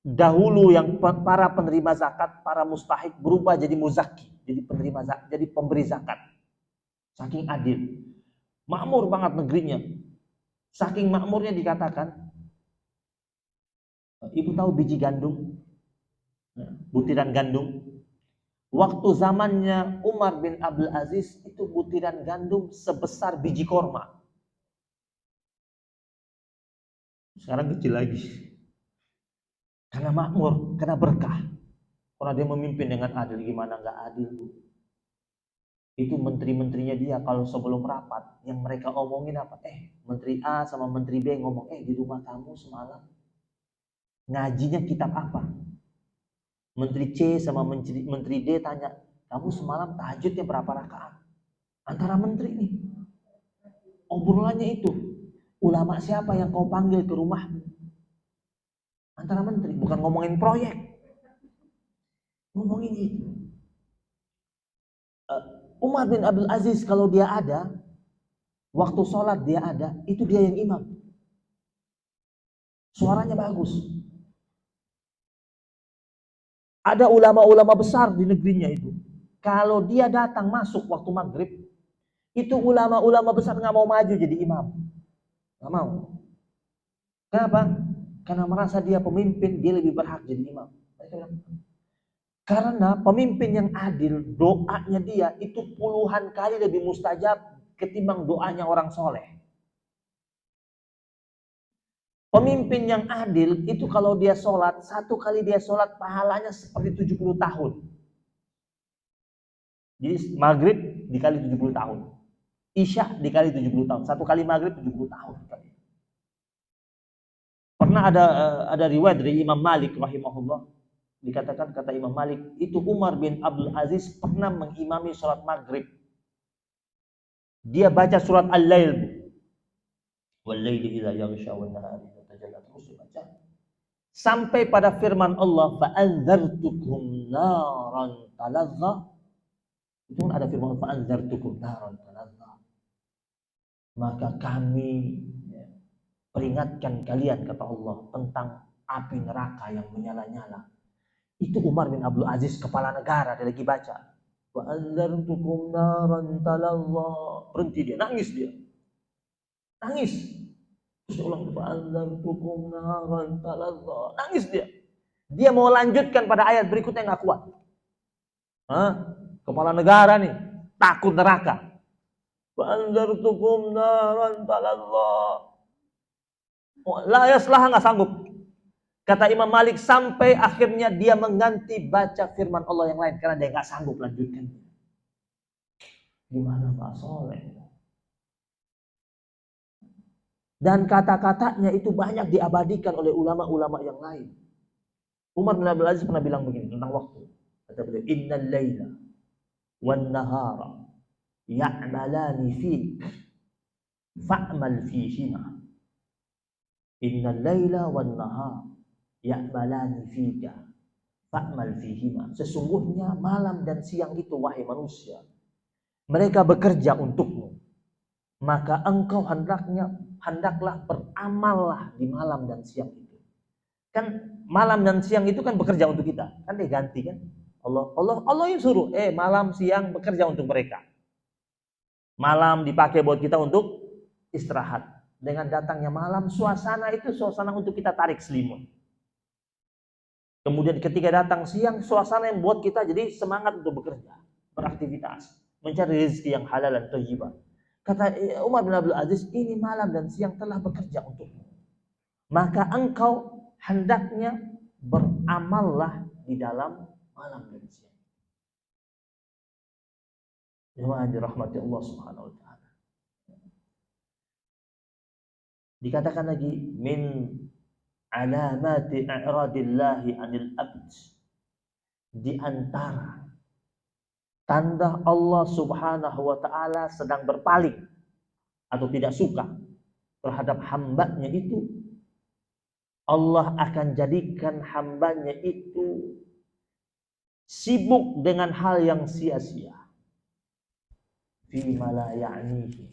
dahulu yang para penerima zakat, para mustahik berubah jadi muzaki, jadi penerima zakat, jadi pemberi zakat. Saking adil. Makmur banget negerinya. Saking makmurnya dikatakan, ibu tahu biji gandum? Butiran gandum. Waktu zamannya Umar bin Abdul Aziz itu butiran gandum sebesar biji korma. Sekarang kecil lagi. Karena makmur, karena berkah. Karena dia memimpin dengan adil. Gimana nggak adil, Bu? Itu menteri-menterinya dia kalau sebelum rapat, yang mereka omongin apa? Menteri A sama menteri B ngomong, di rumah kamu semalam ngajinya kitab apa? Menteri C sama menteri D tanya, kamu semalam tahajudnya berapa rakaat? Antara menteri nih. Obrolannya itu, ulama siapa yang kau panggil ke rumahmu? Antara menteri, bukan ngomongin proyek. Ngomongin itu. Umar bin Abdul Aziz kalau dia ada, waktu sholat dia ada, itu dia yang imam. Suaranya bagus. Ada ulama-ulama besar di negerinya itu. Kalau dia datang masuk waktu maghrib, itu ulama-ulama besar nggak mau maju jadi imam. Nggak mau. Kenapa? Karena merasa dia pemimpin, dia lebih berhak jadi imam. Karena pemimpin yang adil, doanya dia itu puluhan kali lebih mustajab ketimbang doanya orang soleh. Pemimpin yang adil itu kalau dia sholat, 1 kali dia sholat pahalanya seperti 70 tahun. Jadi maghrib dikali 70 tahun. Isya dikali 70 tahun. 1 kali maghrib 70 tahun. Pernah ada riwayat dari Imam Malik rahimahullah. Dikatakan kata Imam Malik, itu Umar bin Abdul Aziz pernah mengimami sholat maghrib. Dia baca surat Al-Lail. Wal-laili idza yaghsha wan-nahari terus dibaca sampai pada firman Allah fa'anzartukum naran talazza. Itu ada firman fa'anzartukum naran talazza, maka kami peringatkan kalian, kata Allah, tentang api neraka yang menyala-nyala. Itu Umar bin Abdul Aziz, kepala negara, dia lagi baca fa'anzartukum naran talazza, berhenti dia, nangis. Terus ulang, nangis dia. Dia mau lanjutkan pada ayat berikutnya, nggak kuat. Kepala negara nih takut neraka. Fa'anzartukum naran talazza. La yaslah, nggak sanggup. Kata Imam Malik sampai akhirnya dia mengganti baca firman Allah yang lain karena dia nggak sanggup lanjutkan. Gimana Pak Soleh? Dan kata-katanya itu banyak diabadikan oleh ulama-ulama yang lain. Umar bin Abdul Aziz pernah bilang begini tentang waktu. Kata beliau, innal laila wan nahara ya'malani fik fa'mal fihima. Innal laila wan nahara ya'malani fika fa'mal fihima. Sesungguhnya malam dan siang itu, wahai manusia, mereka bekerja untukmu. Maka engkau hendaklah beramallah di malam dan siang itu. Kan malam dan siang itu kan bekerja untuk kita. Kan dia ganti kan. Allah yang suruh, malam siang bekerja untuk mereka. Malam dipakai buat kita untuk istirahat. Dengan datangnya malam, suasana itu suasana untuk kita tarik selimut. Kemudian ketika datang siang, suasana yang buat kita jadi semangat untuk bekerja, beraktivitas, mencari rezeki yang halal dan thayyibah. Kata Umar bin Abdul Aziz, ini malam dan siang telah bekerja untukmu. Maka engkau hendaknya beramallah di dalam malam dan siang. Jemaah dirahmati Allah Subhanahu wa taala. Dikatakan lagi min alamati i'radillahi 'anil abd, di antara tanda Allah Subhanahu wa taala sedang berpaling atau tidak suka terhadap hambanya itu, Allah akan jadikan hambanya itu sibuk dengan hal yang sia-sia. Fima la ya'nihi.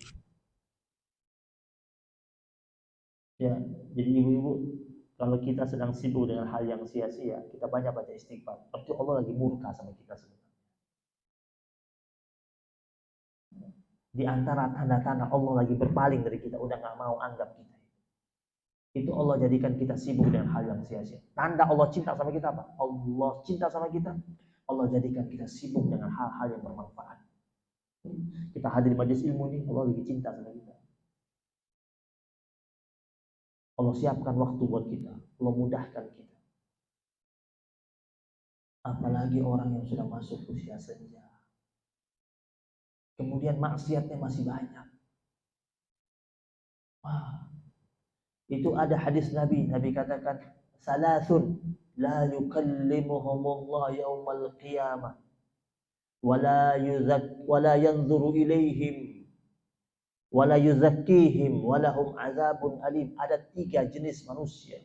Ya, jadi ibu-ibu, kalau kita sedang sibuk dengan hal yang sia-sia, kita banyak baca istighfar. Berarti Allah lagi murka sama kita sebenarnya. Di antara tanda-tanda Allah lagi berpaling dari kita, udah gak mau anggap kita. Itu Allah jadikan kita sibuk dengan hal yang sia-sia. Tanda Allah cinta sama kita apa? Allah cinta sama kita, Allah jadikan kita sibuk dengan hal-hal yang bermanfaat. Kita hadir majelis ilmu ini, Allah lagi cinta sama kita. Allah siapkan waktu buat kita, Allah mudahkan kita. Apalagi orang yang sudah masuk usia senja, kemudian maksiatnya masih banyak. Wah, itu ada hadis Nabi katakan, salasun la yukallimuhumullah yaumal qiyamah wala yanzuru ilaihim wala yuzakkihim walahum azabun alim. Ada 3 jenis manusia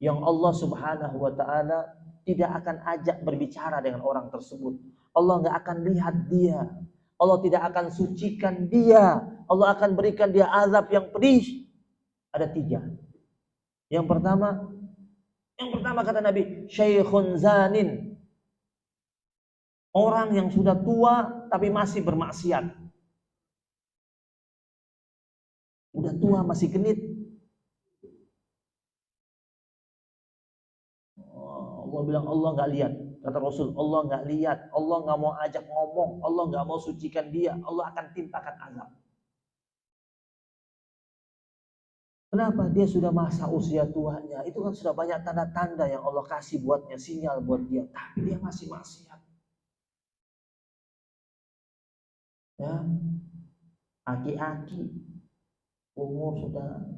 yang Allah Subhanahu wa taala tidak akan ajak berbicara dengan orang tersebut. Allah enggak akan lihat dia. Allah tidak akan sucikan dia. Allah akan berikan dia azab yang pedih. Ada 3. Yang pertama kata Nabi, syaikhun zanin. Orang yang sudah tua tapi masih bermaksiat. Udah tua masih genit. Allah bilang Allah nggak lihat. Kata Rasul, Allah nggak lihat. Allah nggak mau ajak ngomong. Allah nggak mau sucikan dia. Allah akan timpakan azab. Kenapa? Dia sudah masa usia tuanya. Itu kan sudah banyak tanda-tanda yang Allah kasih buatnya, sinyal buat dia. Tapi dia masih maksiat. Ya, aki-aki umur sudah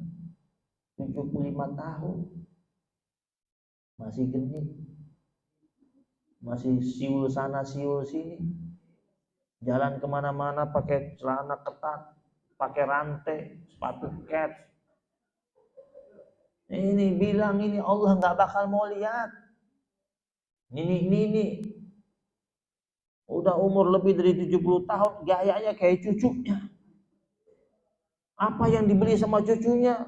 75 tahun masih genit, masih siul sana siul sini, jalan kemana-mana pakai celana ketat, pakai rantai, sepatu kets. Ini bilang ini Allah nggak bakal mau lihat. Ini udah umur lebih dari 70 tahun, gayanya kayak cucunya. Apa yang dibeli sama cucunya,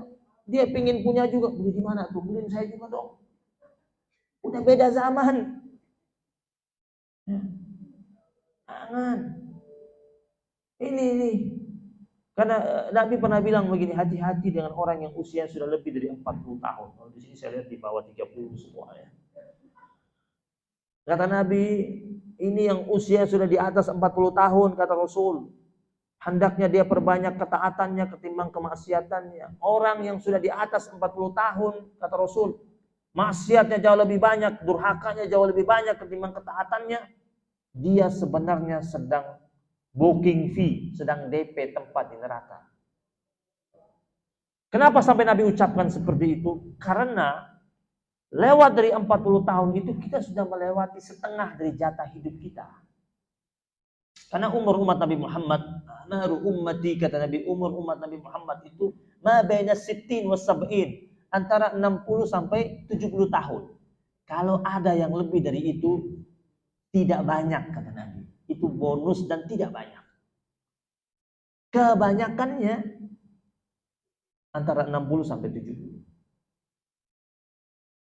dia pingin punya juga. Beli di mana tuh? Beliin saya juga dong. Udah beda zaman. Jangan. Ini. Karena Nabi pernah bilang begini, hati-hati dengan orang yang usia sudah lebih dari 40 tahun. Kalau di sini saya lihat di bawah 30 semua ya. Kata Nabi, ini yang usia sudah di atas 40 tahun, kata Rasul, hendaknya dia perbanyak ketaatannya ketimbang kemaksiatannya. Orang yang sudah di atas 40 tahun, kata Rasul, maksiatnya jauh lebih banyak, durhakanya jauh lebih banyak ketimbang ketaatannya. Dia sebenarnya sedang booking fee, sedang DP tempat di neraka. Kenapa sampai Nabi ucapkan seperti itu? Karena lewat dari 40 tahun itu kita sudah melewati setengah dari jatah hidup kita. Karena umur umat Nabi Muhammad, naru ummati, kata Nabi, umur umat Nabi Muhammad itu ma baina sittin wa sab'in, antara 60 sampai 70 tahun. Kalau ada yang lebih dari itu, tidak banyak, kata Nabi. Itu bonus dan tidak banyak. Kebanyakannya antara 60 sampai 70.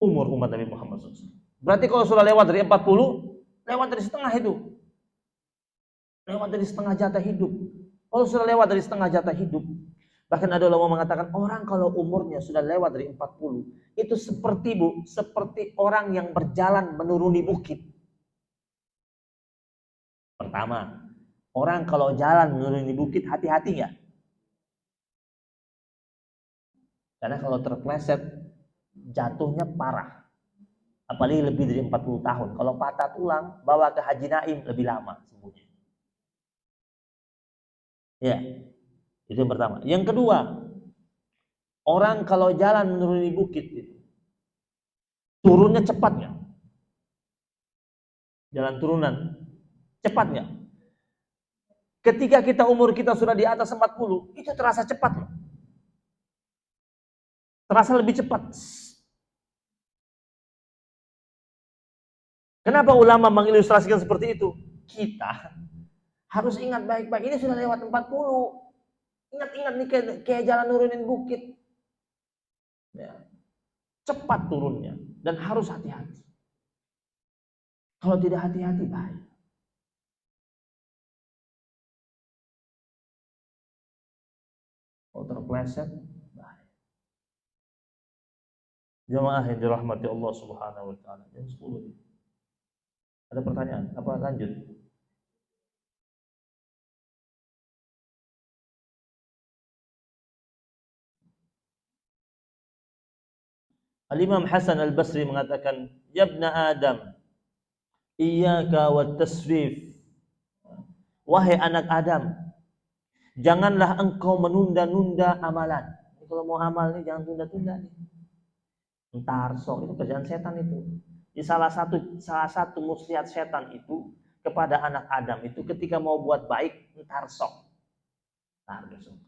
Umur umat Nabi Muhammad SAW. Berarti kalau sudah lewat dari 40, lewat dari setengah itu. Lewat dari setengah jatah hidup. Kalau sudah lewat dari setengah jatah hidup, bahkan ada ulama mengatakan orang kalau umurnya sudah lewat dari 40, itu seperti orang yang berjalan menuruni bukit. Pertama, orang kalau jalan menuruni bukit hati-hati nggak? Karena kalau terpleset jatuhnya parah. Apalagi lebih dari 40 tahun. Kalau patah tulang, bawa ke Haji Naim lebih lama sembuhnya. Ya, itu yang pertama. Yang kedua, orang kalau jalan menuruni bukit itu, turunnya cepat nggak? Jalan turunan, cepat nggak? Ketika umur kita sudah di atas 40, itu terasa cepat loh. Terasa lebih cepat. Kenapa ulama mengilustrasikan seperti itu? Kita harus ingat baik-baik, ini sudah lewat 40. Ingat-ingat nih kayak jalan nurunin bukit. Ya. Cepat turunnya dan harus hati-hati. Kalau tidak hati-hati bahaya. Kalau terpleset bahaya. Jemaah yang dirahmati Allah Subhanahu wa taala. Jam 10. Ada pertanyaan? Apa lanjut? Al-Imam Hasan Al-Basri mengatakan, "Yabna Adam, iyyaka wat taswif." Wahai anak Adam, janganlah engkau menunda-nunda amalan. Kalau mau amal nih jangan tunda-tunda nih. Entar sok, itu kerjaan setan itu. Di salah satu muslihat setan itu kepada anak Adam itu ketika mau buat baik, entar sok. Entar besok.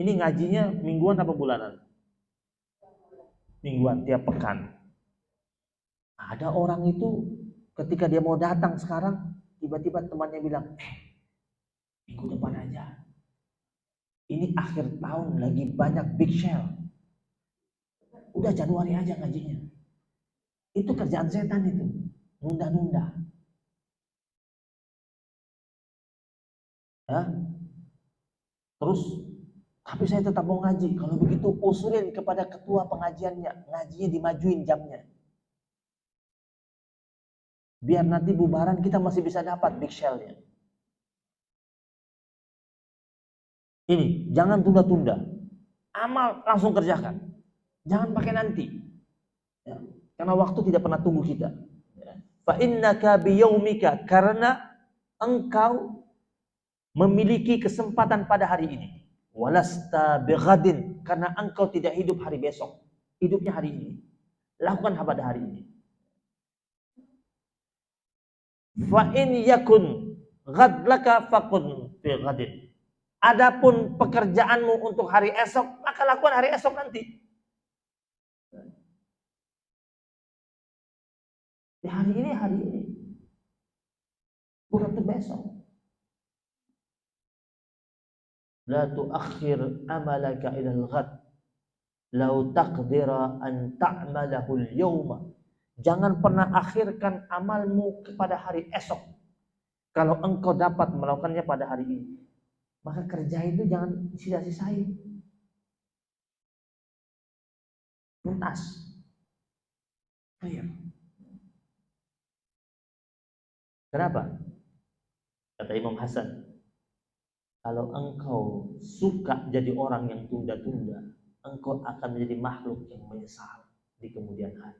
Ini ngajinya mingguan apa bulanan? Mingguan, tiap pekan. Ada orang itu ketika dia mau datang sekarang, tiba-tiba temannya bilang, minggu depan aja. Ini akhir tahun lagi banyak big sale. Udah Januari aja ngajinya. Itu kerjaan setan itu. Nunda-nunda. Ya. Terus, tapi saya tetap mau ngaji. Kalau begitu usulin kepada ketua pengajiannya. Ngajinya dimajuin jamnya. Biar nanti bubaran kita masih bisa dapat big sale-nya. Ini, jangan tunda-tunda. Amal langsung kerjakan. Jangan pakai nanti. Ya. Karena waktu tidak pernah tunggu kita. Fa innaka biyaumika, karena engkau memiliki kesempatan pada hari ini. Walasta bighadin, karena engkau tidak hidup hari besok. Hidupnya hari ini. Lakukan pada hari ini. Fa in yakun ghadlaka faqun fi ghadin. Adapun pekerjaanmu untuk hari esok, maka lakukan hari esok nanti. Di hari ini. Bukan untuk besok. La tuakhir amalaka ila al-ghad. Lau taqdira an ta'malahu al-yawma. Jangan pernah akhirkan amalmu kepada hari esok. Kalau engkau dapat melakukannya pada hari ini, maka kerja itu jangan sia-siain. Tuntas. Clear. Kenapa? Kata Imam Hasan, kalau engkau suka jadi orang yang tunda-tunda, engkau akan menjadi makhluk yang menyesal di kemudian hari.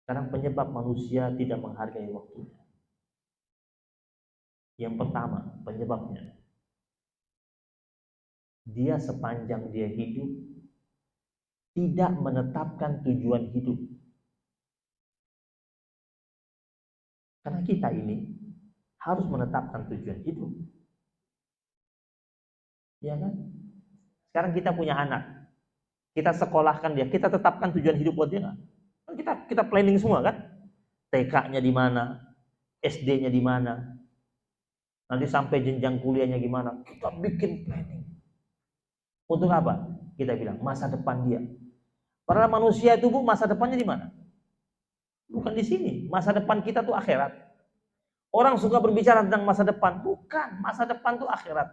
Sekarang penyebab manusia tidak menghargai waktunya. Yang pertama, penyebabnya, dia sepanjang dia hidup tidak menetapkan tujuan hidup. Karena kita ini harus menetapkan tujuan hidup. Ya kan? Sekarang kita punya anak, kita sekolahkan dia, kita tetapkan tujuan hidup buat dia nggak? Kan kita planning semua kan? TK-nya di mana, SD-nya di mana, nanti sampai jenjang kuliahnya gimana, kita bikin planning. Untuk apa? Kita bilang masa depan dia. Padahal manusia itu Bu, masa depannya di mana? Bukan di sini. Masa depan kita tuh akhirat. Orang suka berbicara tentang masa depan, bukan. Masa depan tuh akhirat.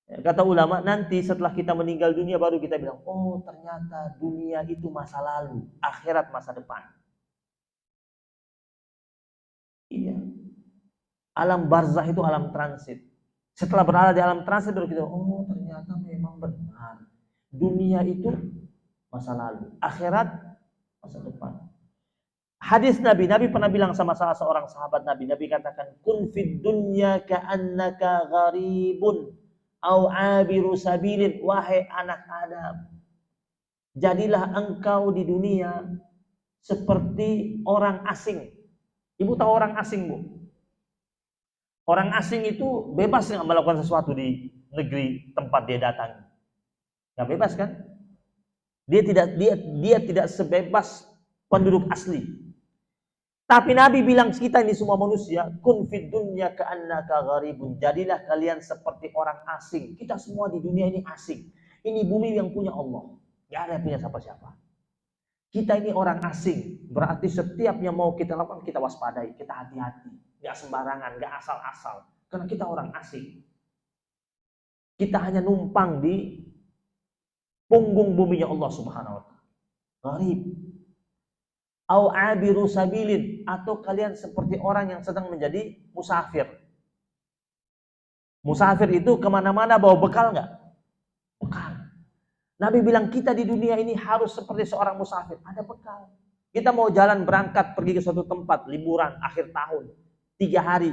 Kata ulama, nanti setelah kita meninggal dunia baru kita bilang, oh ternyata dunia itu masa lalu, akhirat masa depan. Iya. Alam barzah itu alam transit. Setelah berada di alam transit baru kita, oh ternyata memang benar. Dunia itu masa lalu, akhirat masa depan. Hadis Nabi pernah bilang sama salah seorang sahabat Nabi katakan, kun fid dunya ka'annaka gharibun au abiru sabilin, wahai anak Adam, jadilah engkau di dunia seperti orang asing. Ibu tahu orang asing, Bu? Orang asing itu bebas nggak melakukan sesuatu di negeri tempat dia datang? Nggak bebas kan? Dia tidak sebebas penduduk asli. Tapi Nabi bilang kita ini semua manusia, kun fid dunya ka'annaka gharibun, jadilah kalian seperti orang asing. Kita semua di dunia ini asing. Ini bumi yang punya Allah, nggak ada yang punya siapa-siapa. Kita ini orang asing, berarti setiap yang mau kita lakukan kita waspadai, kita hati-hati, nggak sembarangan, nggak asal-asal, karena kita orang asing. Kita hanya numpang di punggung buminya Allah Subhanahu wa Ta'ala. Gharib. Au abiru sabilin, atau kalian seperti orang yang sedang menjadi musafir. Musafir itu kemana-mana bawa bekal nggak? Bekal. Nabi bilang kita di dunia ini harus seperti seorang musafir, ada bekal. Kita mau jalan berangkat pergi ke suatu tempat, liburan akhir tahun, 3 hari.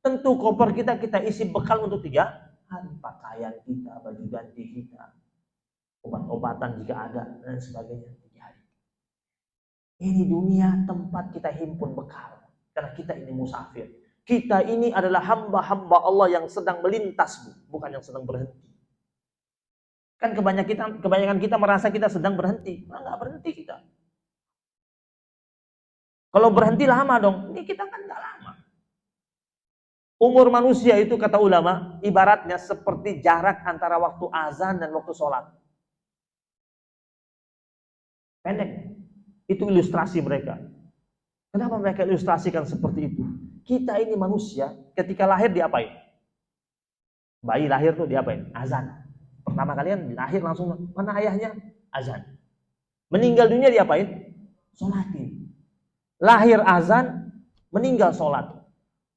Tentu koper kita isi bekal untuk 3 hari. Pakaian kita, baju ganti kita, obat-obatan jika ada, dan sebagainya. Ini dunia tempat kita himpun bekal. Karena kita ini musafir. Kita ini adalah hamba-hamba Allah yang sedang melintas, bukan yang sedang berhenti. Kan kebanyakan kita merasa kita sedang berhenti. Nah, nggak berhenti kita. Kalau berhenti lama dong. Ini kita kan nggak lama. Umur manusia itu kata ulama, ibaratnya seperti jarak antara waktu azan dan waktu sholat. Pendek. Itu ilustrasi mereka. Kenapa mereka ilustrasikan seperti itu? Kita ini manusia, ketika lahir diapain? Bayi lahir tuh diapain? Azan. Pertama kalian lahir langsung, mana ayahnya? Azan. Meninggal dunia diapain? Sholatin. Lahir azan, meninggal sholat.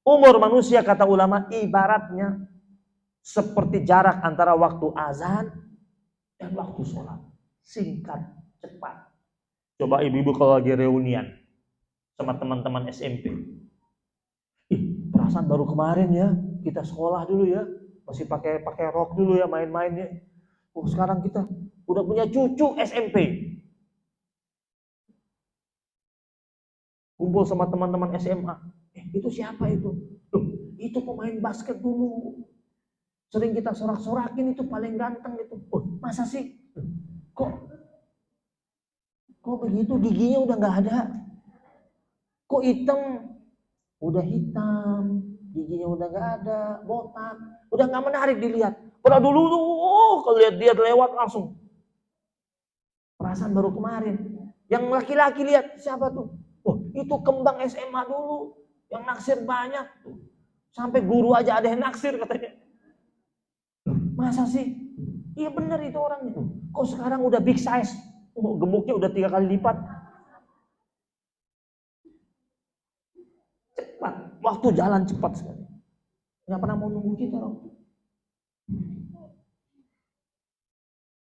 Umur manusia kata ulama ibaratnya seperti jarak antara waktu azan dan waktu sholat. Singkat, cepat. Coba ibu-ibu kalau lagi reunian sama teman-teman SMP. Perasaan baru kemarin ya, kita sekolah dulu ya, masih pakai rok dulu ya main-mainnya. Oh, sekarang kita udah punya cucu SMP. Kumpul sama teman-teman SMA. Itu siapa itu? Itu pemain basket dulu. Sering kita sorak-sorakin, itu paling ganteng itu. Oh, masa sih? Kok begitu, giginya udah nggak ada? Kok hitam? Udah hitam, giginya udah nggak ada, botak, udah nggak menarik dilihat. Pada dulu tuh, kalau lihat dia lewat langsung. Perasaan baru kemarin. Yang laki-laki lihat siapa tuh? Oh, itu kembang SMA dulu, yang naksir banyak tuh. Sampai guru aja ada yang naksir katanya. Masa sih? Iya bener itu orangnya. Kok sekarang udah big size? Oh, gemuknya udah 3 kali lipat. Cepat, waktu jalan cepat sekali. Nggak pernah mau nunggu kita.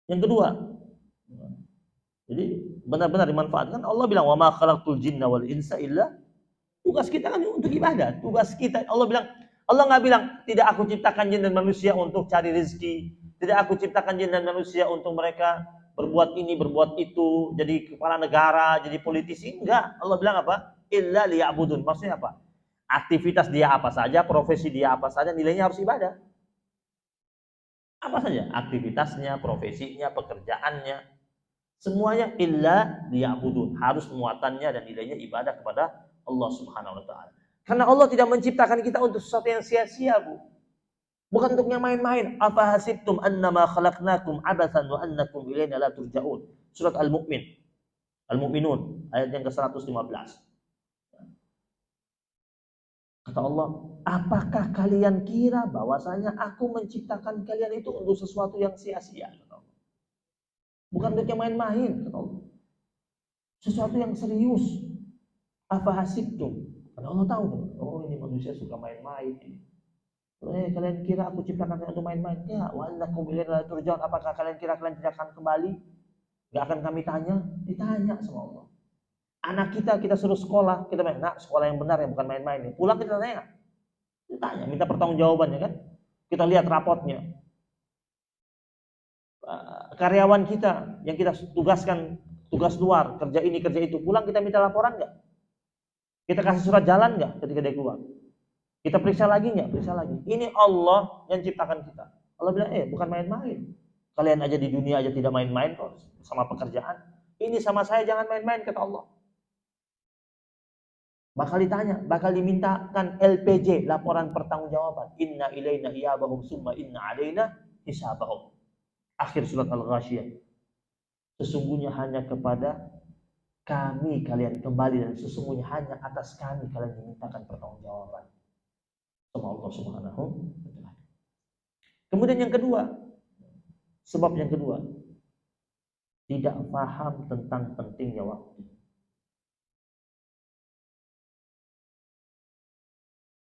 Yang kedua, jadi benar-benar dimanfaatkan. Allah bilang, wa ma khalaqtul jinna wal insa illa. Tugas kita kan untuk ibadah. Tugas kita, Allah bilang, Allah nggak bilang, tidak aku ciptakan jin dan manusia untuk cari rezeki. Tidak aku ciptakan jin dan manusia untuk mereka berbuat ini, berbuat itu, jadi kepala negara, jadi politisi. Enggak. Allah bilang apa? Illa liya'budun. Maksudnya apa? Aktivitas dia apa saja, profesi dia apa saja, nilainya harus ibadah. Apa saja? Aktivitasnya, profesinya, pekerjaannya. Semuanya illa liya'budun. Harus muatannya dan nilainya ibadah kepada Allah Subhanahu wa taala. Karena Allah tidak menciptakan kita untuk sesuatu yang sia-sia, Bu. Bukan untuk yang main-main. Afa hasibtum annama khalaqnakum abatsan wa annakum ilaina la turja'un. Surat Al-Mu'min. Al-Mu'minun ayat yang ke-115. Kata Allah, apakah kalian kira bahwasanya aku menciptakan kalian itu untuk sesuatu yang sia-sia? Bukan untuk yang main-main, kata Allah. Sesuatu yang serius. Afa hasibtum. Karena Allah tahu, oh ini manusia suka main-main. Kalian kira aku ciptakan kalian untuk main-main? Ya, wa annakum ilaina la turja'un. Apakah kalian kira kalian tidak akan kembali? Gak akan kami tanya? Ditanya sama Allah. Anak kita suruh sekolah, kita main, nak sekolah yang benar ya, bukan main-main. Pulang kita tanya. Ditanya, minta pertanggungjawabannya kan? Kita lihat rapotnya. Karyawan kita yang kita tugaskan tugas luar, kerja ini, kerja itu, pulang kita minta laporan nggak? Kita kasih surat jalan nggak ketika dia keluar? Kita periksa lagi nggak? Periksa lagi. Ini Allah yang ciptakan kita. Allah bilang, bukan main-main. Kalian aja di dunia aja tidak main-main kok sama pekerjaan. Ini sama saya jangan main-main, kata Allah. Bakal ditanya, bakal dimintakan LPJ, laporan pertanggungjawaban. Inna ilaina iyabahum summa inna alaina hisabahum. Akhir surat Al-Ghasyiyah. Sesungguhnya hanya kepada kami kalian kembali dan sesungguhnya hanya atas kami kalian dimintakan pertanggungjawaban sama Allah Subhanahu wa taala. Kemudian yang kedua, sebab yang kedua, tidak paham tentang pentingnya waktu.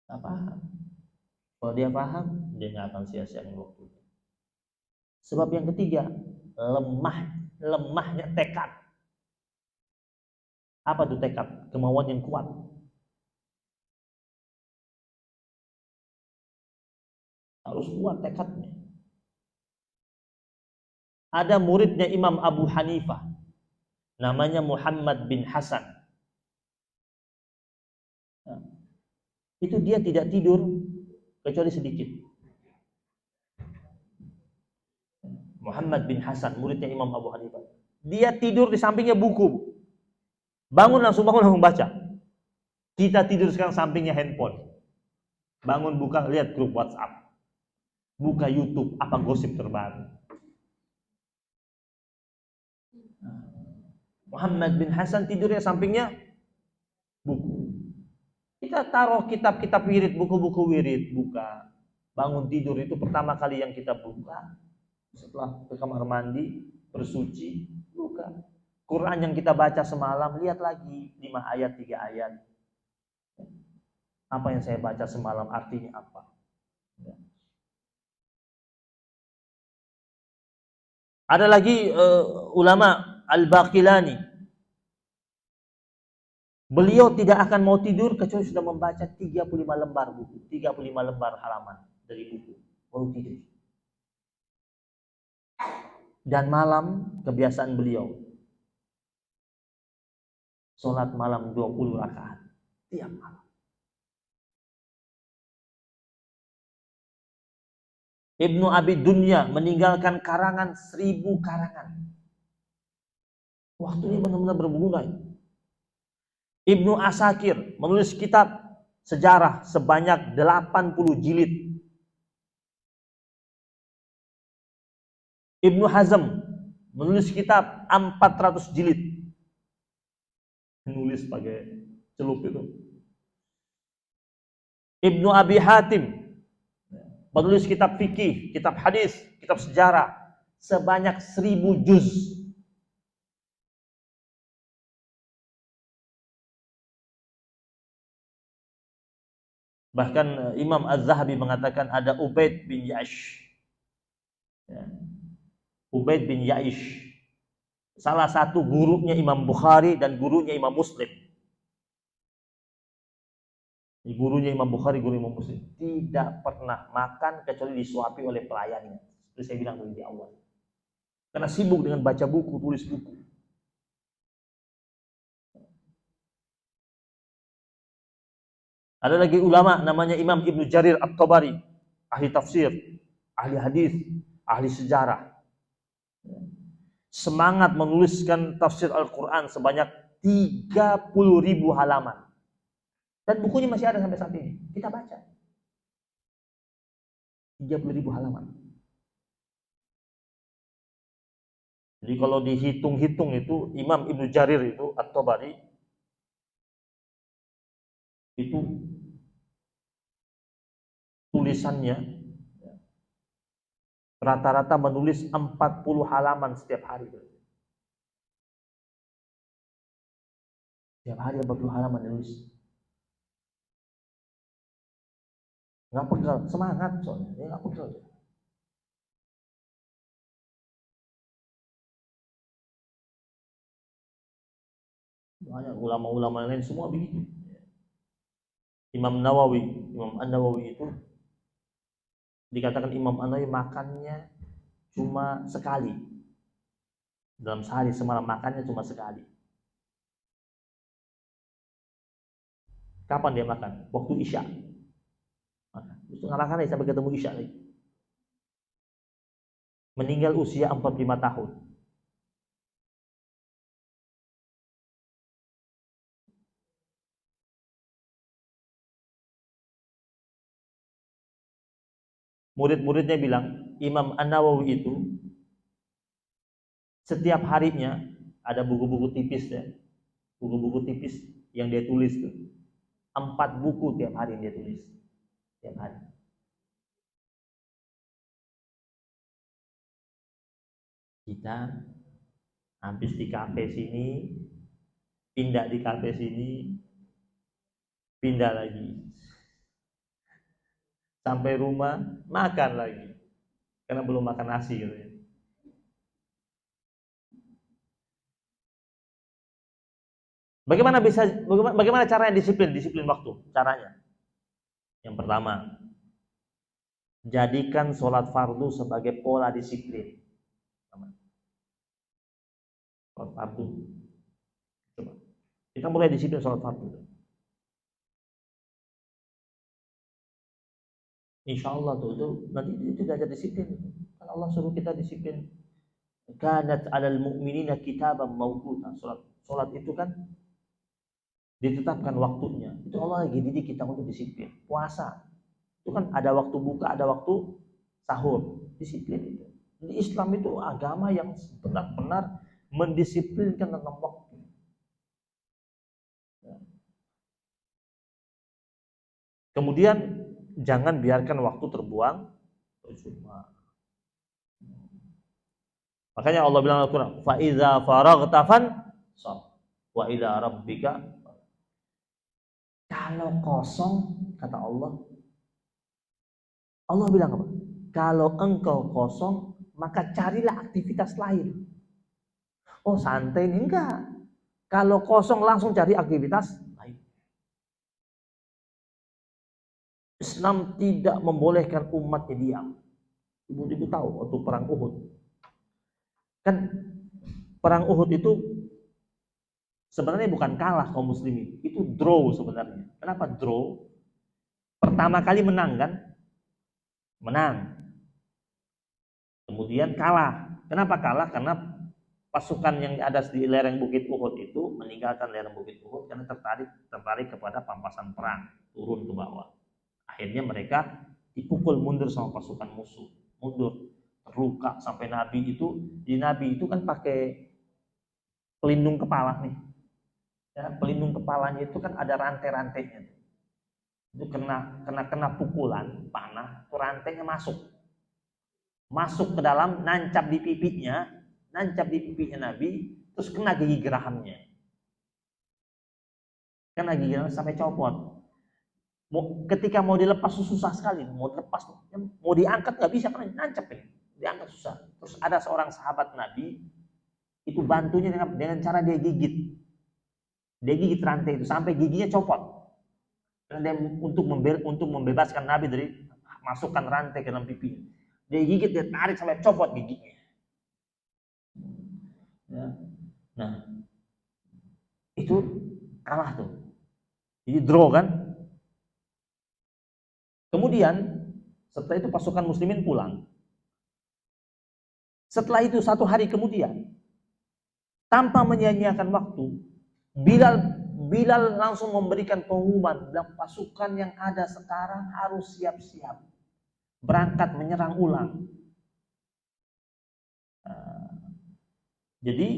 Tidak paham. Kalau dia paham, dia nggak akan sia-siain waktu. Sebab yang ketiga, lemahnya tekad. Apa itu tekad? Kemauan yang kuat. Harus kuat tekadnya. Ada muridnya Imam Abu Hanifah, namanya Muhammad bin Hasan. Itu dia tidak tidur kecuali sedikit. Muhammad bin Hasan, muridnya Imam Abu Hanifah. Dia tidur di sampingnya buku. Bangun langsung baca. Kita tidur sekarang sampingnya handphone. Bangun buka, lihat grup WhatsApp. Buka YouTube, apa gosip terbaru. Muhammad bin Hasan tidurnya sampingnya buku. Kita taruh kitab-kitab wirid, buku-buku wirid, buka. Bangun tidur itu pertama kali yang kita buka. Setelah ke kamar mandi, bersuci, buka. Quran yang kita baca semalam, lihat lagi 5 ayat, 3 ayat. Apa yang saya baca semalam artinya apa? Ada lagi ulama Al-Baqilani. Beliau tidak akan mau tidur kecuali sudah membaca 35 lembar buku, 35 lembar halaman dari buku, baru tidur. Dan malam kebiasaan beliau sholat malam 20 rakaat tiap malam. Ibnu Abi Dunya meninggalkan karangan 1000 karangan. Waktunya benar-benar berguna. Ibnu Asakir menulis kitab sejarah sebanyak 80 jilid. Ibnu Hazm menulis kitab 400 jilid. Menulis pakai celup itu. Ibnu Abi Hatim menulis kitab fikih, kitab hadis, kitab sejarah sebanyak 1000 juz. Bahkan Imam Az-Zahabi mengatakan ada Ubaid bin Ya'ish. Ubaid bin Ya'ish, salah satu gurunya Imam Bukhari dan gurunya Imam Muslim. Gurunya Imam Bukhari, guru Imam Muslim, tidak pernah makan kecuali disuapi oleh pelayannya. Seperti saya bilang tadi di awal. Karena sibuk dengan baca buku, tulis buku. Ada lagi ulama namanya Imam Ibnu Jarir At-Tabari, ahli tafsir, ahli hadis, ahli sejarah. Semangat menuliskan tafsir Al-Quran sebanyak 30.000 halaman. Dan bukunya masih ada sampai saat ini. Kita baca. 30.000 halaman. Jadi kalau dihitung-hitung itu Imam Ibnu Jarir itu At-Tabari itu tulisannya rata-rata menulis 40 halaman setiap hari. Setiap hari 40 halaman menulis. Nggak pegal, semangat soalnya, ya nggak pegal. Banyak ulama-ulama lain semua begitu. Imam Nawawi, Imam An-Nawawi itu dikatakan Imam An-Nawawi makannya cuma sekali. Dalam sehari semalam makannya cuma sekali. Kapan dia makan? Waktu Isya. Terus nggak makan lagi sampai ketemu Isya lagi. Meninggal usia 45 tahun. Murid-muridnya bilang, Imam An-Nawawi itu setiap harinya ada buku-buku tipis ya. Buku-buku tipis yang dia tulis tuh. 4 buku tiap hari yang dia tulis. Tiap hari. Kita habis di kafe sini, pindah di kafe sini, pindah lagi. Sampai rumah, makan lagi. Karena belum makan nasi gitu ya. Bagaimana caranya disiplin waktu? Caranya. Yang pertama, jadikan sholat fardu sebagai pola disiplin. Sholat fardu. Coba. Kita mulai disiplin sholat fardu. Insya Allah itu nanti itu belajar disiplin. Kan Allah suruh kita disiplin. Kanat 'alal mu'minina kitaban mawquta. Sholat itu kan ditetapkan waktunya. Itu Allah lagi didik kita untuk disiplin. Puasa itu kan ada waktu buka, ada waktu sahur. Disiplin itu. Jadi Islam itu agama yang benar-benar mendisiplinkan tentang waktu. Kemudian jangan biarkan waktu terbuang percuma. Makanya Allah bilang dalam Al-Quran, fa iza faraghta fansab wa ila rabbika. Kalau kosong, kata Allah bilang apa? Kalau engkau kosong, maka carilah aktivitas lain. Oh santai ini enggak. Kalau kosong langsung cari aktivitas lain. Islam tidak membolehkan umatnya diam. Ibu-ibu tahu waktu perang Uhud. Kan perang Uhud itu sebenarnya bukan kalah kaum muslimin, itu draw sebenarnya. Kenapa draw? Pertama kali menang kan? Menang. Kemudian kalah. Kenapa kalah? Karena pasukan yang ada di lereng Bukit Uhud itu meninggalkan lereng Bukit Uhud karena tertarik kepada pampasan perang, turun ke bawah. Akhirnya mereka dipukul mundur sama pasukan musuh, mundur, terluka sampai Nabi itu kan pakai pelindung kepala nih. Ya, pelindung kepalanya itu kan ada rantai-rantainya. Itu kena pukulan panah, tuh rantainya masuk ke dalam, nancap di pipinya Nabi, terus kena gigi gerahamnya. Kena gigi gerahamnya sampai copot. Ketika mau dilepas susah sekali, mau diangkat nggak bisa karena nancap ini, diangkat susah. Terus ada seorang sahabat Nabi itu bantunya dengan cara dia gigit rantai itu sampai giginya copot. untuk membebaskan Nabi dari masukkan rantai ke dalam pipinya. Dia gigit, dia tarik sampai copot giginya. Ya. Nah, itu kalah tuh. Jadi draw kan. Kemudian setelah itu pasukan muslimin pulang. Setelah itu 1 hari kemudian, tanpa menyia-nyiakan waktu, Bilal langsung memberikan pengumuman, bilang pasukan yang ada sekarang harus siap-siap berangkat menyerang ulang. Jadi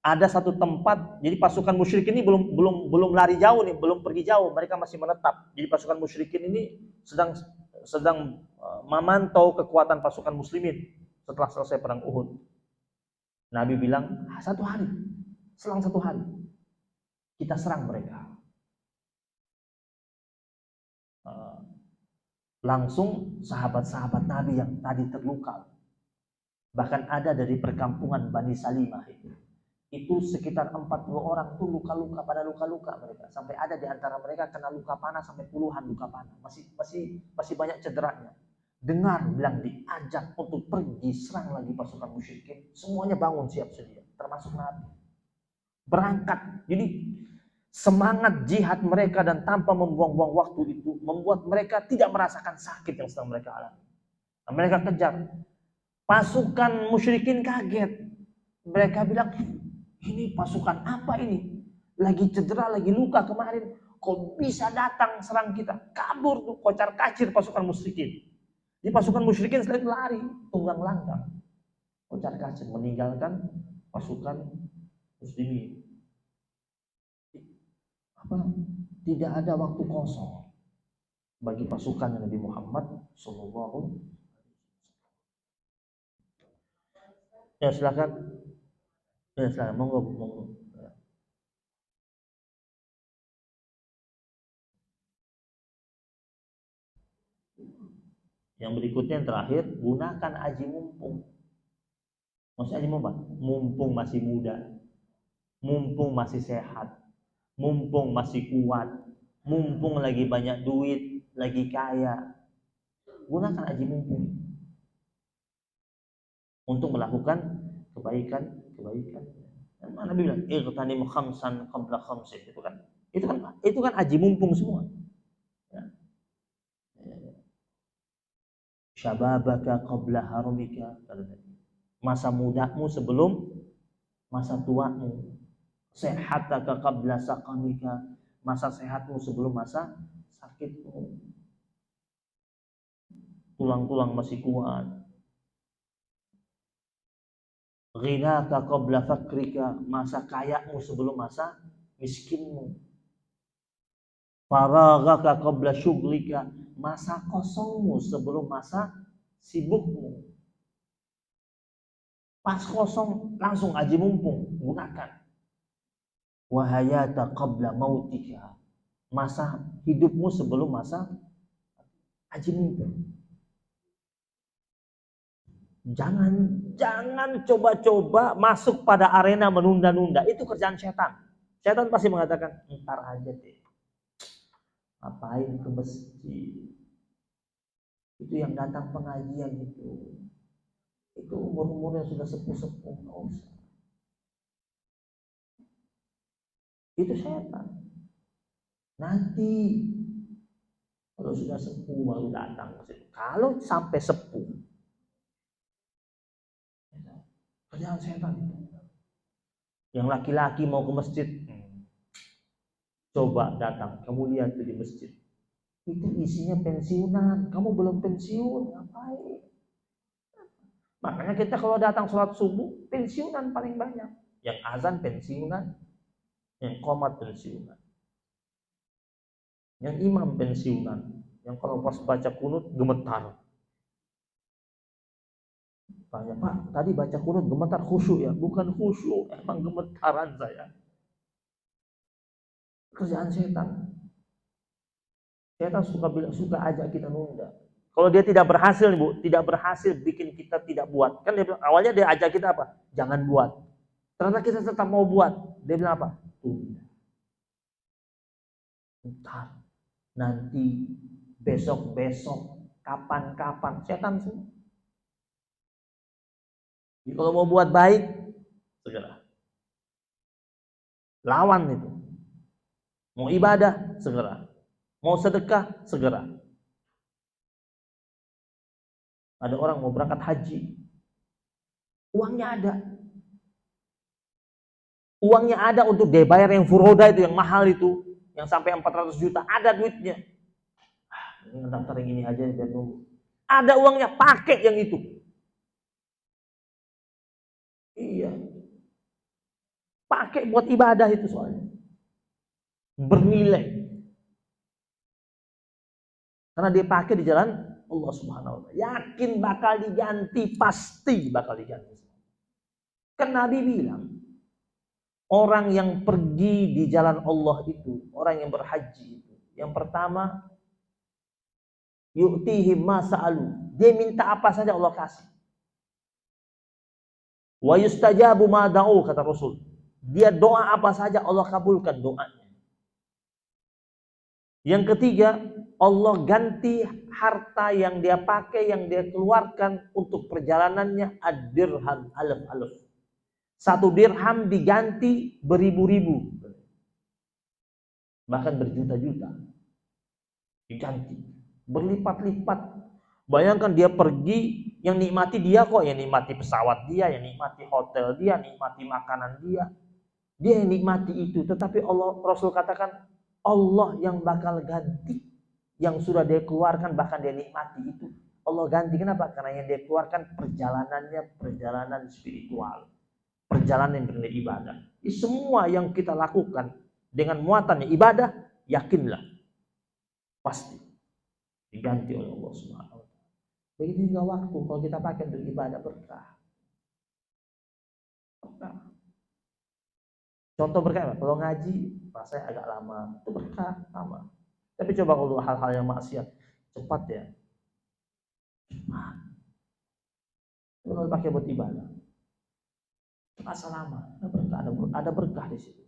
ada satu tempat, jadi pasukan musyrikin ini belum lari jauh nih, belum pergi jauh, mereka masih menetap. Jadi pasukan musyrikin ini sedang memantau kekuatan pasukan muslimin setelah selesai perang Uhud. Nabi bilang 1 hari, selang 1 hari kita serang mereka. Langsung sahabat-sahabat Nabi yang tadi terluka, bahkan ada dari perkampungan Bani Salimah itu sekitar 40 orang tuh luka-luka, pada luka-luka mereka, sampai ada di antara mereka kena luka panah sampai puluhan luka panah, masih banyak cederanya. Dengar bilang diajak untuk pergi serang lagi pasukan musyrikin, semuanya bangun siap sedia, termasuk Nabi. Berangkat. Jadi semangat jihad mereka dan tanpa membuang-buang waktu itu membuat mereka tidak merasakan sakit yang sedang mereka alami. Mereka kejar. Pasukan musyrikin kaget. Mereka bilang, ini pasukan apa ini? Lagi cedera, lagi luka kemarin. Kok bisa datang serang kita? Kabur tuh, kocar kacir pasukan musyrikin. Jadi pasukan musyrikin setelah itu lari, tunggang langgang, kocar kacir, meninggalkan pasukan muslimin. Tidak ada waktu kosong bagi pasukan Nabi Muhammad Sallallahu. Ya silakan. Ya silakan, monggo. Yang berikutnya yang terakhir, gunakan aji mumpung. Maksudnya aji mumpung, mumpung masih muda, mumpung masih sehat, mumpung masih kuat, mumpung lagi banyak duit, lagi kaya. Gunakan aji mumpung untuk melakukan kebaikan. Nabi bilang, "Ightanim khamsan qabla khamsin." Itu kan aji mumpung semua. Ya. Syababaka qabla harumika, masa mudamu sebelum masa tuamu. Sehataka qabla saqamika, masa sehatmu sebelum masa sakitmu. Tulang-tulang masih kuat. Ghinaka qabla fakrika, masa kayamu sebelum masa miskinmu. Faraghaka qabla syughlika, masa kosongmu sebelum masa sibukmu. Pas kosong langsung aji mumpung, gunakan. Wahayata qabla mautika, masa hidupmu sebelum masa aji mumpung. Jangan coba-coba masuk pada arena menunda-nunda, itu kerjaan setan. Setan pasti mengatakan, ntar aja deh. Ngapain ke masjid? Itu yang datang pengajian itu umur-umurnya sudah sepuh-sepuh, nggak usah. Itu setan. Nanti kalau sudah sepuh baru datang. Kalau sampai sepuh, kerjaan setan. Yang laki-laki mau ke masjid, coba datang, kamu lihat tuh di masjid. Itu isinya pensiunan, kamu belum pensiun, ngapain? Makanya kita kalau datang sholat subuh, pensiunan paling banyak. Yang azan pensiunan, yang qomat pensiunan, yang imam pensiunan, yang kalau pas baca kunut gemetar. Tanya, Pak, tadi baca kunut gemetar, khusyuk ya? Bukan khusyuk, emang gemetaran saya. Kerjaan setan. Setan suka ajak kita nunda. Kalau dia tidak berhasil bikin kita tidak buat. Kan dia bilang, awalnya dia ajak kita apa? Jangan buat. Ternyata kita tetap mau buat. Dia bilang apa? Tunda. Ntar. nanti, besok-besok, kapan-kapan, setan semua. Jadi kalau mau buat baik, segera. Lawan itu. Mau ibadah, segera. Mau sedekah, segera. Ada orang mau berangkat haji, uangnya ada. Uangnya ada untuk dia bayar yang furoda itu, yang mahal itu, yang sampai 400 juta, ada duitnya. Daftar yang ini aja biar nunggu. Ada uangnya, pakai yang itu. Iya. Pakai buat ibadah itu soalnya. Bernilai. Karena dia pakai di jalan Allah Subhanahu wa taala. Yakin bakal diganti, pasti bakal diganti. Kan Nabi bilang, orang yang pergi di jalan Allah itu, orang yang berhaji itu, yang pertama, yu'tihim ma sa'alu. Dia minta apa saja Allah kasih. Wa yustajabu ma da'u, kata Rasul. Dia doa apa saja Allah kabulkan doanya. Yang ketiga, Allah ganti harta yang dia pakai, yang dia keluarkan untuk perjalanannya ad-dirham alaf-alaf. 1 dirham diganti beribu-ribu. Bahkan berjuta-juta. Diganti. Berlipat-lipat. Bayangkan dia pergi, yang nikmati dia kok, yang nikmati pesawat dia, yang nikmati hotel dia, nikmati makanan dia. Dia yang nikmati itu. Tetapi Allah, Rasul katakan, Allah yang bakal ganti. Yang sudah dia keluarkan, bahkan dia nikmati itu. Allah ganti. Kenapa? Karena yang dia keluarkan perjalanannya, perjalanan spiritual. Perjalanan yang bernilai ibadah. Semua yang kita lakukan dengan muatannya ibadah, yakinlah pasti diganti oleh Allah Subhanahu wa taala. Begitu juga waktu kalau kita pakai untuk ibadah, berkah. Contoh berkah, kalau ngaji rasanya agak lama, itu berkah lama. Tapi coba kalau hal-hal yang maksiat, cepat ya. Kalau pakai buat ibadah, terasa lama, ada berkah di situ.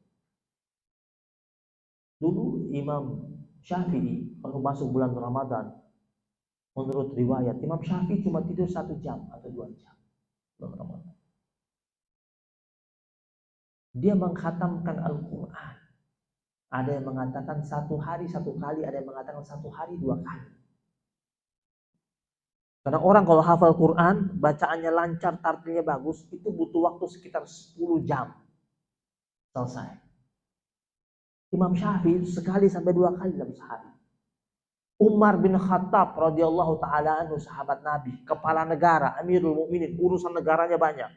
Dulu Imam Syafi'i kalau masuk bulan Ramadan, menurut riwayat Imam Syafi'i cuma tidur 1 jam atau 2 jam bulan Ramadan. Dia mengkhatamkan Al-Quran. Ada yang mengatakan 1 hari 1 kali, ada yang mengatakan 1 hari 2 kali. Karena orang kalau hafal Quran, bacaannya lancar, tartilnya bagus, itu butuh waktu sekitar 10 jam selesai. Imam Syafi'i sekali sampai 2 kali dalam sehari. Umar bin Khattab radhiyallahu taala anhu, sahabat Nabi, kepala negara, Amirul Mukminin, urusan negaranya banyak.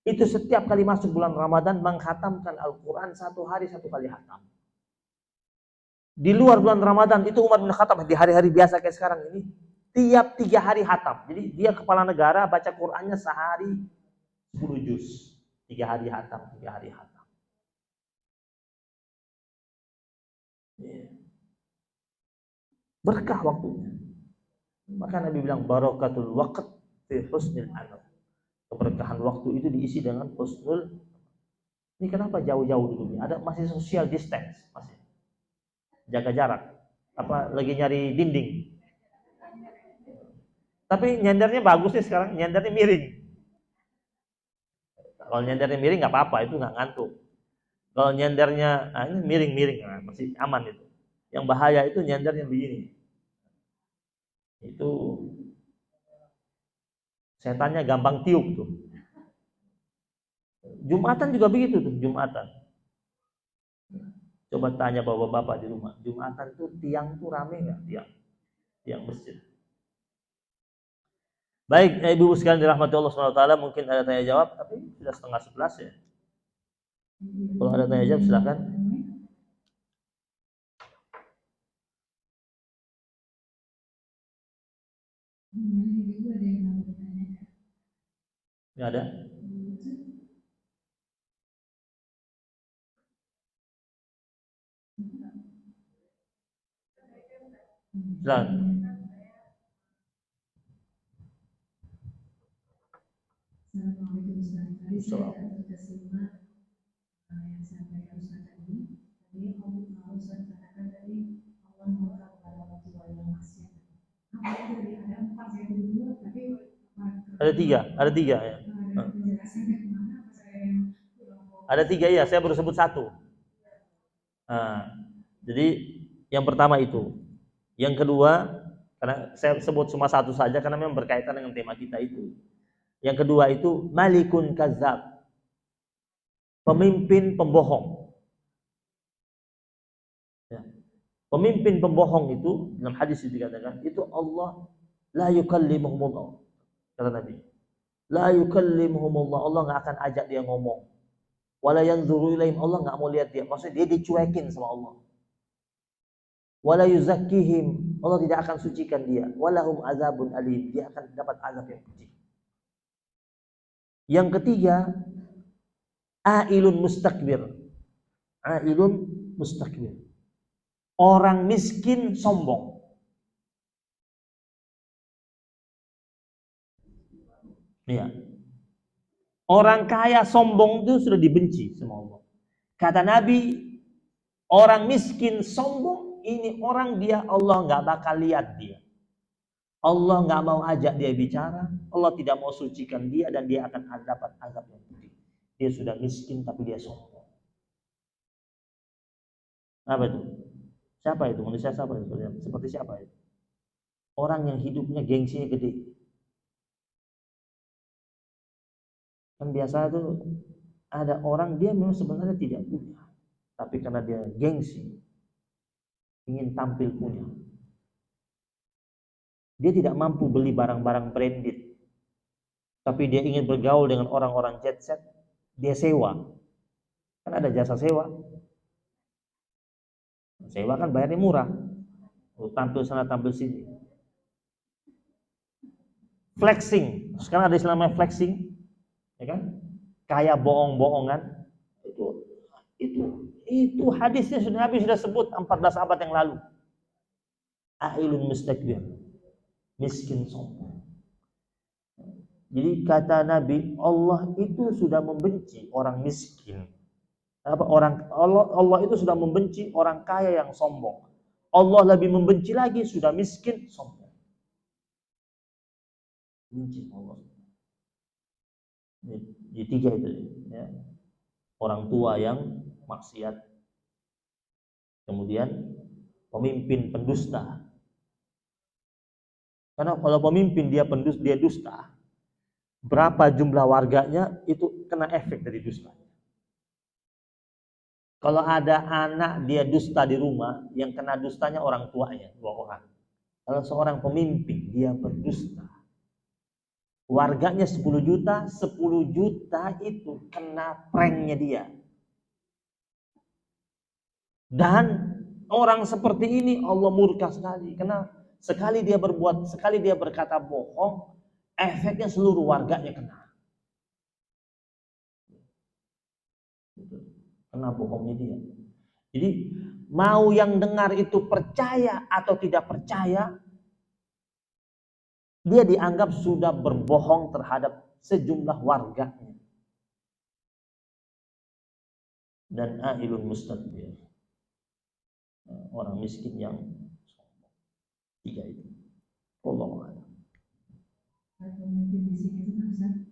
Itu setiap kali masuk bulan Ramadan menghatamkan Al-Quran 1 hari 1 kali hatam. Di luar bulan Ramadan itu Umar bin Khattab di hari-hari biasa kayak sekarang ini, tiap 3 hari hatam. Jadi dia kepala negara, baca Qurannya sehari 10 juz. 3 hari hatam, 3 hari hatam. Berkah waktunya. Maka Nabi bilang barakatul waqt fi husnil amal. Keberkahan waktu itu diisi dengan husnul. Ini kenapa jauh-jauh dulu? Ada masih social distance, masih jaga jarak. Apa lagi nyari dinding? Tapi nyendernya bagus nih sekarang, nyendernya miring. Kalau nyendernya miring nggak apa-apa, itu nggak ngantuk. Kalau nyendernya ini miring-miring, nah, masih aman itu. Yang bahaya itu nyendernya begini. Itu setannya gampang tiup tuh. Jumatan juga begitu tuh, Jumatan. Coba tanya bapak-bapak di rumah, Jumatan tuh tiang tuh rame nggak? Tiang masjid. Baik, ibu sekalian dirahmati Allah SWT, mungkin ada tanya jawab, tapi sudah 10:30 ya. Kalau ada tanya jawab silakan. Nggak ada? Silakan. Assalamualaikum warahmatullahi wabarakatuh. Yang sampaikan Ustaz tadi Allah katakan tadi Allah Ada tiga ya. Ada tiga ya, saya baru sebut satu. Nah, jadi yang pertama itu. Yang kedua, karena saya sebut cuma satu saja karena memang berkaitan dengan tema kita itu. Yang kedua itu malikun kadzab. Pemimpin pembohong. Ya. Pemimpin pembohong itu dalam hadis dikatakan itu Allah la yukallimuhumullah. Kata Nabi. La yukallimuhumullah. Allah enggak akan ajak dia ngomong. Wala yanzuru ilaihim, Allah enggak mau lihat dia. Maksudnya dia dicuekin sama Allah. Wala yuzakkihim, Allah tidak akan sucikan dia. Walahum azabun alim, dia akan dapat azab yang pedih. Yang ketiga, ailun mustakbir. Ailun mustakbir. Orang miskin sombong. Iya. Orang kaya sombong itu sudah dibenci sama Allah. Kata Nabi, orang miskin sombong ini orang dia Allah nggak bakal lihat dia. Allah nggak mau ajak dia bicara, Allah tidak mau sucikan dia dan dia akan dapat azab yang pedih. Dia sudah miskin tapi dia sombong. Apa itu? Siapa itu? Manusia siapa itu? Seperti siapa itu? Orang yang hidupnya gengsinya gede. Kan biasa itu ada orang dia memang sebenarnya tidak punya, tapi karena dia gengsi, ingin tampil punya. Dia tidak mampu beli barang-barang branded, tapi dia ingin bergaul dengan orang-orang jet set, dia sewa. Kan ada jasa sewa. Sewa kan bayarnya murah. Tampil sana, tampil sini. Flexing. Sekarang ada istilahnya flexing. Ya kan? Kayak bohong-bohongan. Itu hadisnya sudah Nabi sudah sebut 14 abad yang lalu. Ailun mustakbir. Miskin sombong. Jadi kata Nabi, Allah itu sudah membenci orang miskin. Allah itu sudah membenci orang kaya yang sombong. Allah lebih membenci lagi sudah miskin sombong. Benci Allah. Ini tiga itu ya. Orang tua yang maksiat, kemudian pemimpin pendusta. Karena kalau pemimpin dia dusta, berapa jumlah warganya itu kena efek dari dusta. Kalau ada anak dia dusta di rumah, yang kena dustanya orang tuanya, 2 orang. Kalau seorang pemimpin dia berdusta, warganya 10 juta, 10 juta itu kena pranknya dia. Dan orang seperti ini Allah murka sekali. Karena sekali dia berkata bohong, efeknya seluruh warganya kena. Kena bohongnya dia. Jadi mau yang dengar itu percaya atau tidak percaya, dia dianggap sudah berbohong terhadap sejumlah warganya. Dan ailun mustakbir. Orang miskin yang sombong. 3 itu. Wallahu a'lam. Pemimpin di sini itu kan Ustaz,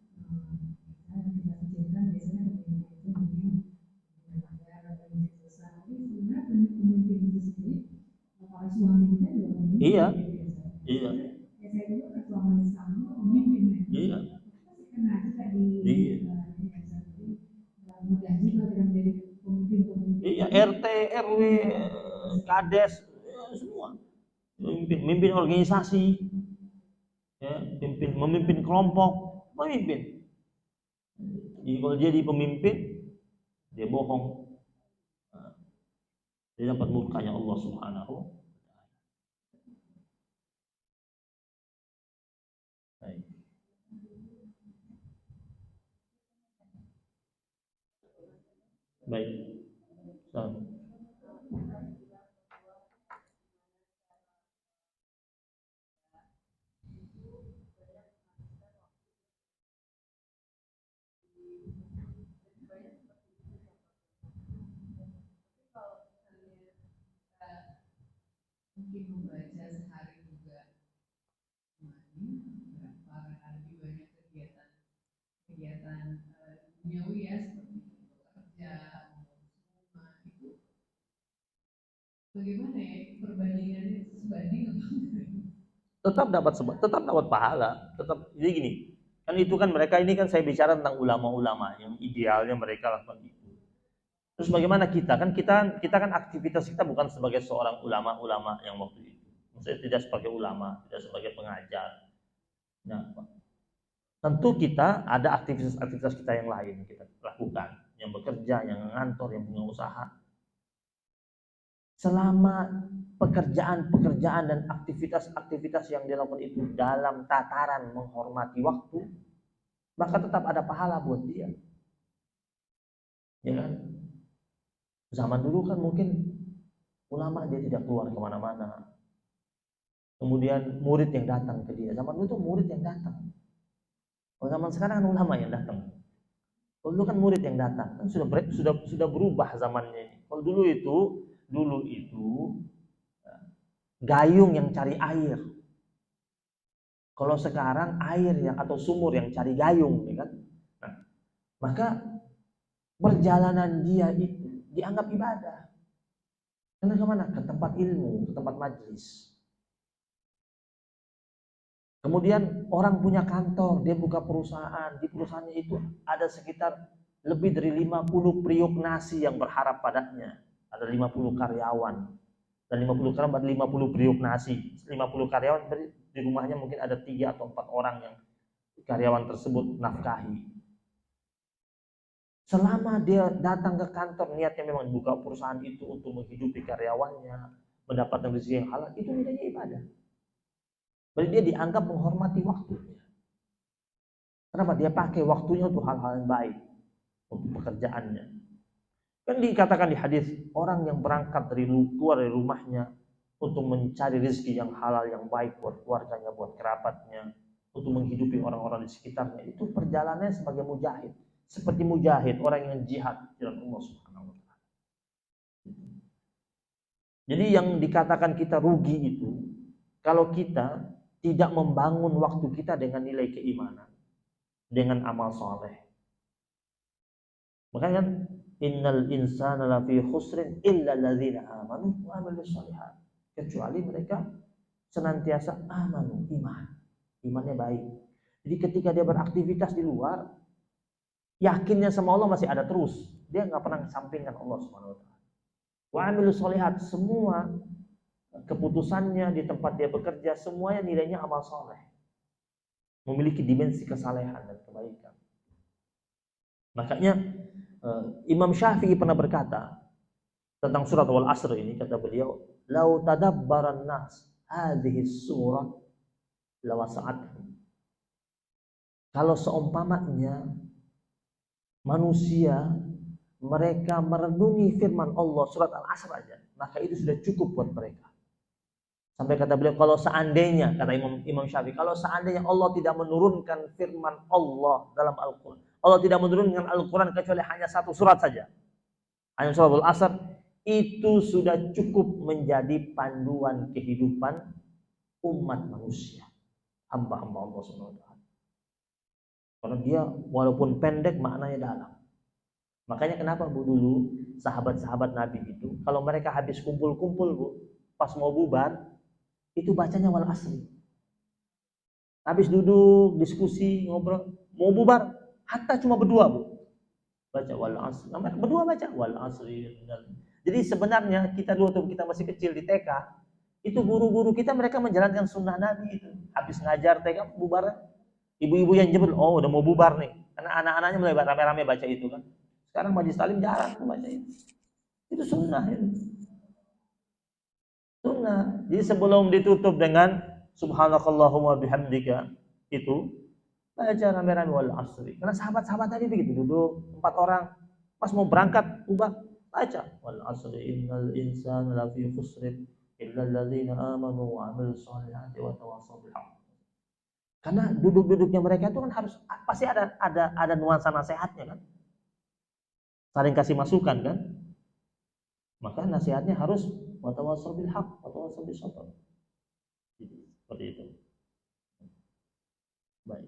kita pikirkan biasanya pemimpin itu mungkin ada pemimpin besar, tapi sebenarnya pemimpin itu sendiri, para suami kita juga pemimpin. Iya. Iya. Saya dulu ketua majelis kami pemimpin. Iya. Pasti kena juga di. Iya. Mudah juga kita menjadi pemimpin. Iya, RT, RW, kades, semua. Memimpin organisasi, ya, memimpin kelompok, pemimpin. Jadi kalau jadi pemimpin, dia bohong, dia dapat murkanya Allah Subhanahu. Baik. Baik. Mungkin membaca sehari juga berapa kali banyak bagaimana ya perbandingannya, sebanding apa enggak? Tetap dapat pahala, tetap. Jadi gini, kan itu kan mereka ini kan saya bicara tentang ulama-ulama yang idealnya mereka lakukan itu. Terus bagaimana kita? Kan kita kan aktivitas kita bukan sebagai seorang ulama-ulama yang waktu itu. Maksudnya tidak sebagai ulama, tidak sebagai pengajar. Nah, tentu kita ada aktivitas-aktivitas kita yang lain yang kita lakukan, yang bekerja, yang ngantor, yang punya usaha. Selama pekerjaan-pekerjaan dan aktivitas-aktivitas yang dilakukan itu dalam tataran menghormati waktu, maka tetap ada pahala buat dia. Ya kan? Zaman dulu kan mungkin ulama dia tidak keluar kemana-mana. Kemudian murid yang datang ke dia. Zaman dulu tuh murid yang datang. Kalau zaman sekarang kan ulama yang datang. Kalau dulu kan murid yang datang. Kan sudah berubah zamannya ini. Kalau dulu itu gayung yang cari air. Kalau sekarang air yang atau sumur yang cari gayung, ya kan? Nah, maka perjalanan dia itu dianggap ibadah. Karena kemana? Ke tempat ilmu, ke tempat majlis. Kemudian orang punya kantor, dia buka perusahaan. Di perusahaannya itu ada sekitar lebih dari 50 periuk nasi yang berharap padanya. Ada 50 karyawan. Dan 50 karyawan berarti 50 periuk nasi. 50 karyawan berarti di rumahnya mungkin ada 3 atau 4 orang yang karyawan tersebut nafkahi. Selama dia datang ke kantor, niatnya memang buka perusahaan itu untuk menghidupi karyawannya, mendapatkan rezeki yang halal, itu nilainya ibadah. Berarti dia dianggap menghormati waktunya. Kenapa? Dia pakai waktunya untuk hal-hal yang baik, untuk pekerjaannya. Kan dikatakan di hadis, orang yang berangkat keluar dari rumahnya untuk mencari rezeki yang halal, yang baik buat keluarganya, buat kerabatnya, untuk menghidupi orang-orang di sekitarnya, itu perjalanannya sebagai mujahid. Seperti mujahid, orang yang jihad di jalan Allah Subhanahu wa taala. Jadi yang dikatakan kita rugi itu kalau kita tidak membangun waktu kita dengan nilai keimanan, dengan amal soleh. Makanya kan innal insana lafi khusrin illa alladzina amanu wa amilus shalihat. Kecuali mereka senantiasa amanu, imannya baik. Jadi ketika dia beraktivitas di luar, yakinnya sama Allah masih ada terus. Dia nggak pernah sampingkan Allah Subhanahu wa taala. Wa amilus shalihat, semua keputusannya di tempat dia bekerja semuanya nilainya amal soleh, memiliki dimensi kesalehan dan kebaikan. Makanya Imam Syafi'i pernah berkata tentang surat Wal Asr ini, kata beliau, "Lau tadabbaran nas hadhihi surah lawasa'atuhum." Kalau seumpamanya manusia mereka merenungi firman Allah surat Al-Asr aja, maka itu sudah cukup buat mereka. Sampai kata beliau, kalau seandainya, kata Imam Syafi'i, kalau seandainya Allah tidak menurunkan firman Allah dalam Al-Quran, Allah tidak menurunkan Al-Quran kecuali hanya satu surat saja, hanya surat Al-Asr, itu sudah cukup menjadi panduan kehidupan umat manusia, hamba-hamba Allah SWT. Karena dia walaupun pendek maknanya dalam. Makanya kenapa Bu dulu sahabat-sahabat Nabi itu kalau mereka habis kumpul-kumpul Bu, pas mau bubar itu bacanya Wal Asri. Habis duduk diskusi ngobrol mau bubar, hatta cuma berdua Bu, baca Wal Asri. Berdua baca Wal Asri. Jadi sebenarnya kita dulu waktu kita masih kecil di TK itu guru-guru kita mereka menjalankan sunnah Nabi itu. Habis ngajar TK bubar, ibu-ibu yang jemput, oh udah mau bubar nih, karena anak-anaknya mulai rame-rame baca itu kan. Sekarang majlis taklim jarang baca itu. Itu sunnah itu. Sunnah. Jadi sebelum ditutup dengan subhanakallahumma bihamdika itu baca rame-rame Wal Asri. Karena sahabat-sahabat tadi begitu duduk 4 orang pas mau berangkat ubah baca Wal Asri innal insana lafi khusrin illa alladzina amanu wa amilus solihati wa tawassaw bil haqq. Karena duduk-duduknya mereka itu kan harus pasti ada nuansa nasihatnya kan. Saling kasih masukan kan. Maka nasihatnya harus wa tawassaw bil haqq wa tawassaw bis sabr. Seperti itu. Baik.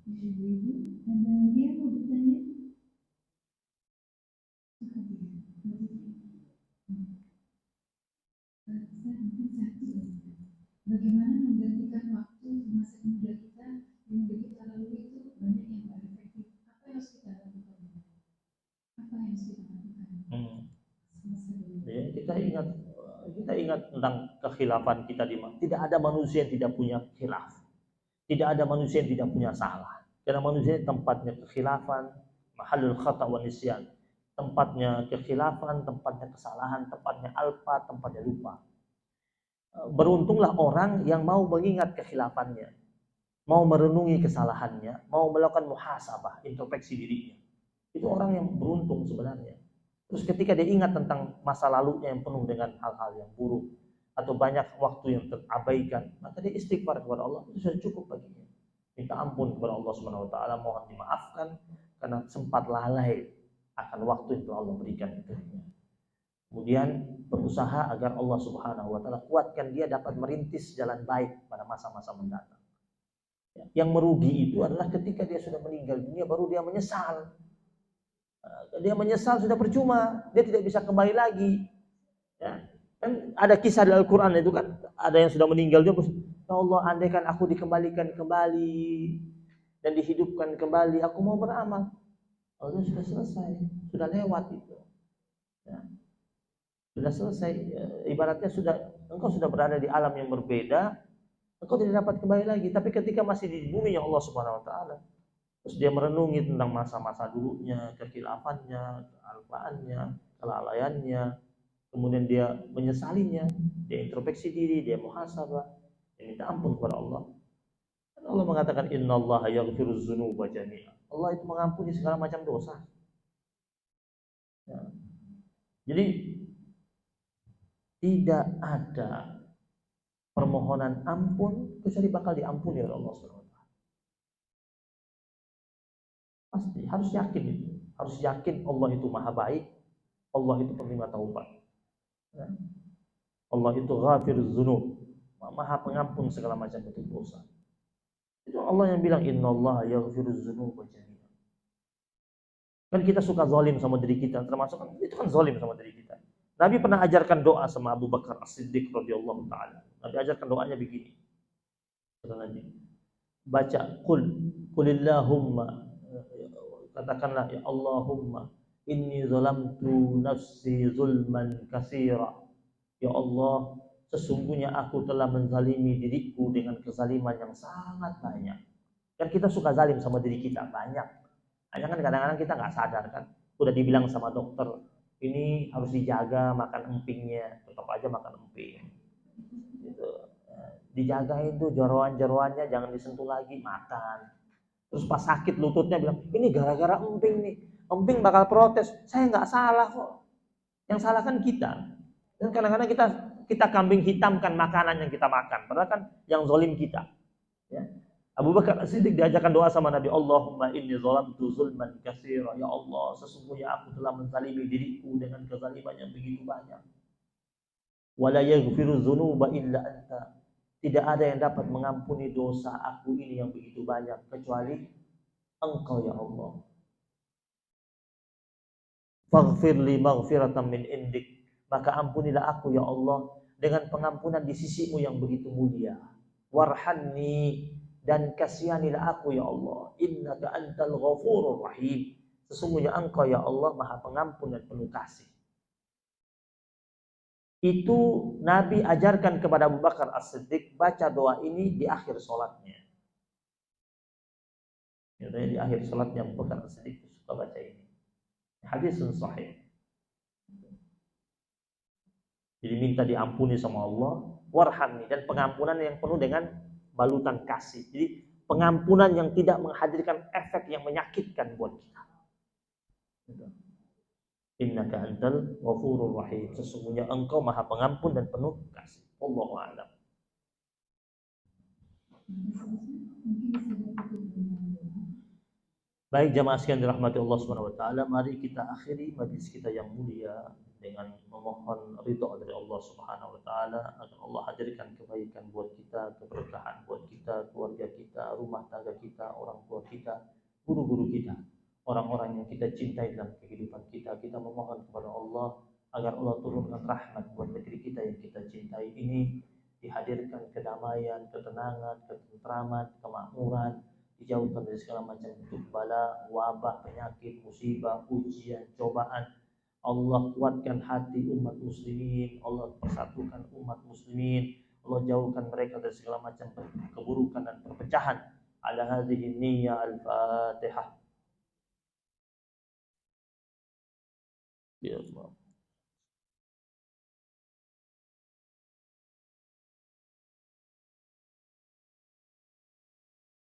Ibu-ibu, ada lagi yang mau bertanya? kita ingat tentang kekhilafan kita di mana. Tidak ada manusia yang tidak punya khilaf. Tidak ada manusia yang tidak punya salah. Karena manusia tempatnya kekhilafan, mahalul khata wa nisyan. Tempatnya kekhilafan, tempatnya kesalahan, tempatnya alfa, tempatnya lupa. Beruntunglah orang yang mau mengingat kekhilafannya, mau merenungi kesalahannya, mau melakukan muhasabah, introspeksi dirinya. Itu orang yang beruntung sebenarnya. Terus ketika dia ingat tentang masa lalunya yang penuh dengan hal-hal yang buruk atau banyak waktu yang terabaikan, maka dia istighfar kepada Allah, itu sudah cukup baginya. Minta ampun kepada Allah Subhanahu wa taala, mohon dimaafkan karena sempat lalai akan waktu yang telah Allah berikan untuknya. Kemudian berusaha agar Allah Subhanahu wa taala kuatkan dia dapat merintis jalan baik pada masa-masa mendatang. Yang merugi itu adalah ketika dia sudah meninggal dunia baru dia menyesal. Dia menyesal sudah percuma, dia tidak bisa kembali lagi. Ya. Kan ada kisah di Al-Quran itu kan, ada yang sudah meninggal juga. Ya Allah, andaikan aku dikembalikan kembali dan dihidupkan kembali, aku mau beramal. Allah sudah selesai, sudah lewat itu. Ya. Sudah selesai, ibaratnya engkau sudah berada di alam yang berbeda, engkau tidak dapat kembali lagi. Tapi ketika masih di bumi yang Allah Subhanahu wa taala, terus dia merenungi tentang masa-masa dulunya, kekhilafannya, kealfaannya, kelalaiannya, kemudian dia menyesalinya, dia introspeksi diri, dia muhasabah, dia minta ampun kepada Allah. Dan Allah mengatakan innallaha yaghfiruz dzunuba jami'a. Allah itu mengampuni segala macam dosa. Ya. Jadi tidak ada permohonan ampun kecuali bakal diampuni oleh Allah Subhanahu wa taala. Pasti harus yakin itu. Harus yakin Allah itu Maha baik, Allah itu penerima taubat. Ya. Allah itu ghafiruz dzunub, Maha pengampun segala macam bentuk dosa. Itu Allah yang bilang innallaha yaghfiruz dzunuba jami'a. Kan kita suka zalim sama diri kita, termasuk itu kan zalim sama diri kita. Nabi pernah ajarkan doa sama Abu Bakar As-Siddiq radhiyallahu taala. Nabi ajarkan doanya begini. Nabi baca qulillahumma, katakanlah ya Allahumma inni zalamtu nafsi zulman katsira. Ya Allah, sesungguhnya aku telah menzalimi diriku dengan kezaliman yang sangat banyak. Kan kita suka zalim sama diri kita banyak. Hanya kan kadang-kadang kita nggak sadar kan. Udah dibilang sama dokter, ini harus dijaga makan empingnya, tetap aja makan emping. Gitu. Dijaga itu jeroan-jeroannya jangan disentuh lagi, makan. Terus pas sakit lututnya bilang, ini gara-gara emping nih. Emping bakal protes, saya nggak salah kok. Yang salah kan kita. Dan kadang-kadang kita kambing hitamkan makanan yang kita makan, padahal kan yang zalim kita. Ya. Abu Bakar As-Siddiq diajarkan doa sama Nabi, Allahumma inni zalamtu zulman katsira. Ya Allah, sesungguhnya aku telah menzalimi diriku dengan kezaliman yang begitu banyak. Wala yaghfiru dzunuba illa anta. Tidak ada yang dapat mengampuni dosa aku ini yang begitu banyak kecuali Engkau ya Allah. Faghfir li maghfiratan min indik. Maka ampunilah aku ya Allah dengan pengampunan di sisimu yang begitu mulia. Warhamni, dan kasihanilah aku ya Allah. Innaka antal ghafurur rahim. Sesungguhnya Engkau ya Allah Maha Pengampun dan penuh kasih. Itu Nabi ajarkan kepada Abu Bakar As-Siddiq baca doa ini di akhir sholatnya. Di akhir sholatnya Abu Bakar As-Siddiq suka baca ini. Hadisun sahih. Jadi minta diampuni sama Allah, warhamni, dan pengampunan yang penuh dengan balutan kasih. Jadi pengampunan yang tidak menghadirkan efek yang menyakitkan buat kita. Innaka antal ghafurur rahim. Sesungguhnya Engkau Maha Pengampun dan penuh kasih. Allahu a'lam. Baik jamaah sekalian dirahmati Allah Subhanahu wa taala, mari kita akhiri majlis kita yang mulia dengan memohon ridha dari Allah Subhanahu wa taala agar Allah hadirkan kebaikan buat kita, keberkahan buat kita, keluarga kita, rumah tangga kita, orang tua kita, guru-guru kita, orang-orang yang kita cintai dalam kehidupan kita. Kita memohon kepada Allah agar Allah turunkan rahmat buat negeri kita yang kita cintai ini, dihadirkan kedamaian, ketenangan, ketentraman, kemakmuran, dijauhkan dari segala macam bentuk bala, wabah, penyakit, musibah, ujian, cobaan. Allah kuatkan hati umat muslimin, Allah persatukan umat muslimin, Allah jauhkan mereka dari segala macam keburukan dan perpecahan. Ala hadhihi niyyah al-Fatihah. Ya Allah.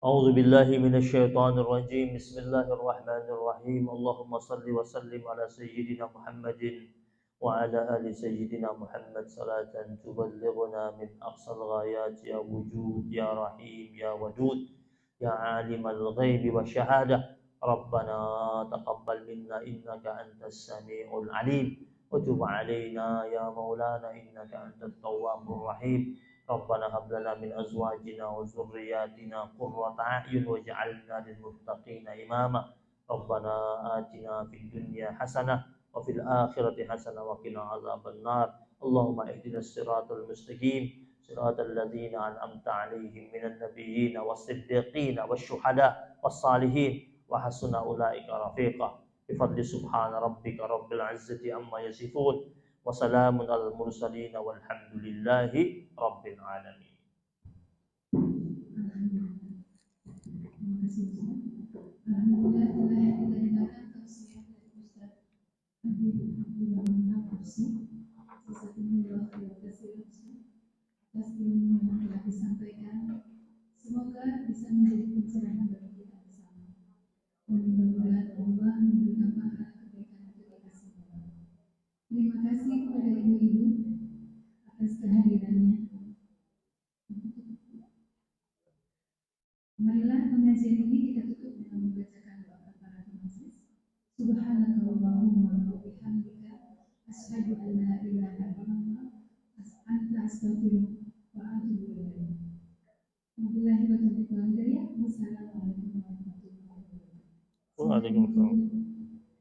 أعوذ بالله من الشيطان الرجيم بسم الله الرحمن الرحيم اللهم صل وسلم على سيدنا محمد وعلى آل سيدنا محمد صلاة تبلغنا من أقصى الغايات يا وجود يا رحيم يا ودود يا عالم الغيب والشهادة ربنا تقبل منا إنك أنت السميع العليم وتب علينا يا مولانا إنك أنت التواب الرحيم ربنا هب لنا من أزواجنا وذرياتنا قرة أعين واجعلنا للمتقين إماما ربنا آتنا في الدنيا حسنة وفي الآخرة حسنة وقنا عذاب النار اللهم اهدنا الصراط المستقيم صراط الذين أنعمت عليهم من النبيين والصديقين والشهداء والصالحين وحسن أولئك رفيقا بفضل سبحان ربك رب العزة عما يصفون وسلام على المرسلين والحمد لله رب العالمين. Terima kasih Ustaz. Alhamdulillah telah kita dengarkan tausiah dari Ustaz Habib Abdurrahman Al-Kursi. Jazakumullah khairan katsiran Ustaz atas ilmu yang telah disampaikan. Semoga bisa menjadi pencerahan bagi kita bersama. Dan mudah-mudahan Allah memberikan pahala kebaikan untuk kita semua. Terima kasih kepada ibu-ibu atas kehadirannya. Marilah pengajian ini kita tutup dengan membacakan doa kafaratul majlis. Subhanakallahumma wa bihamdika asyhadu an la ilaha illallah anta astaghfiruka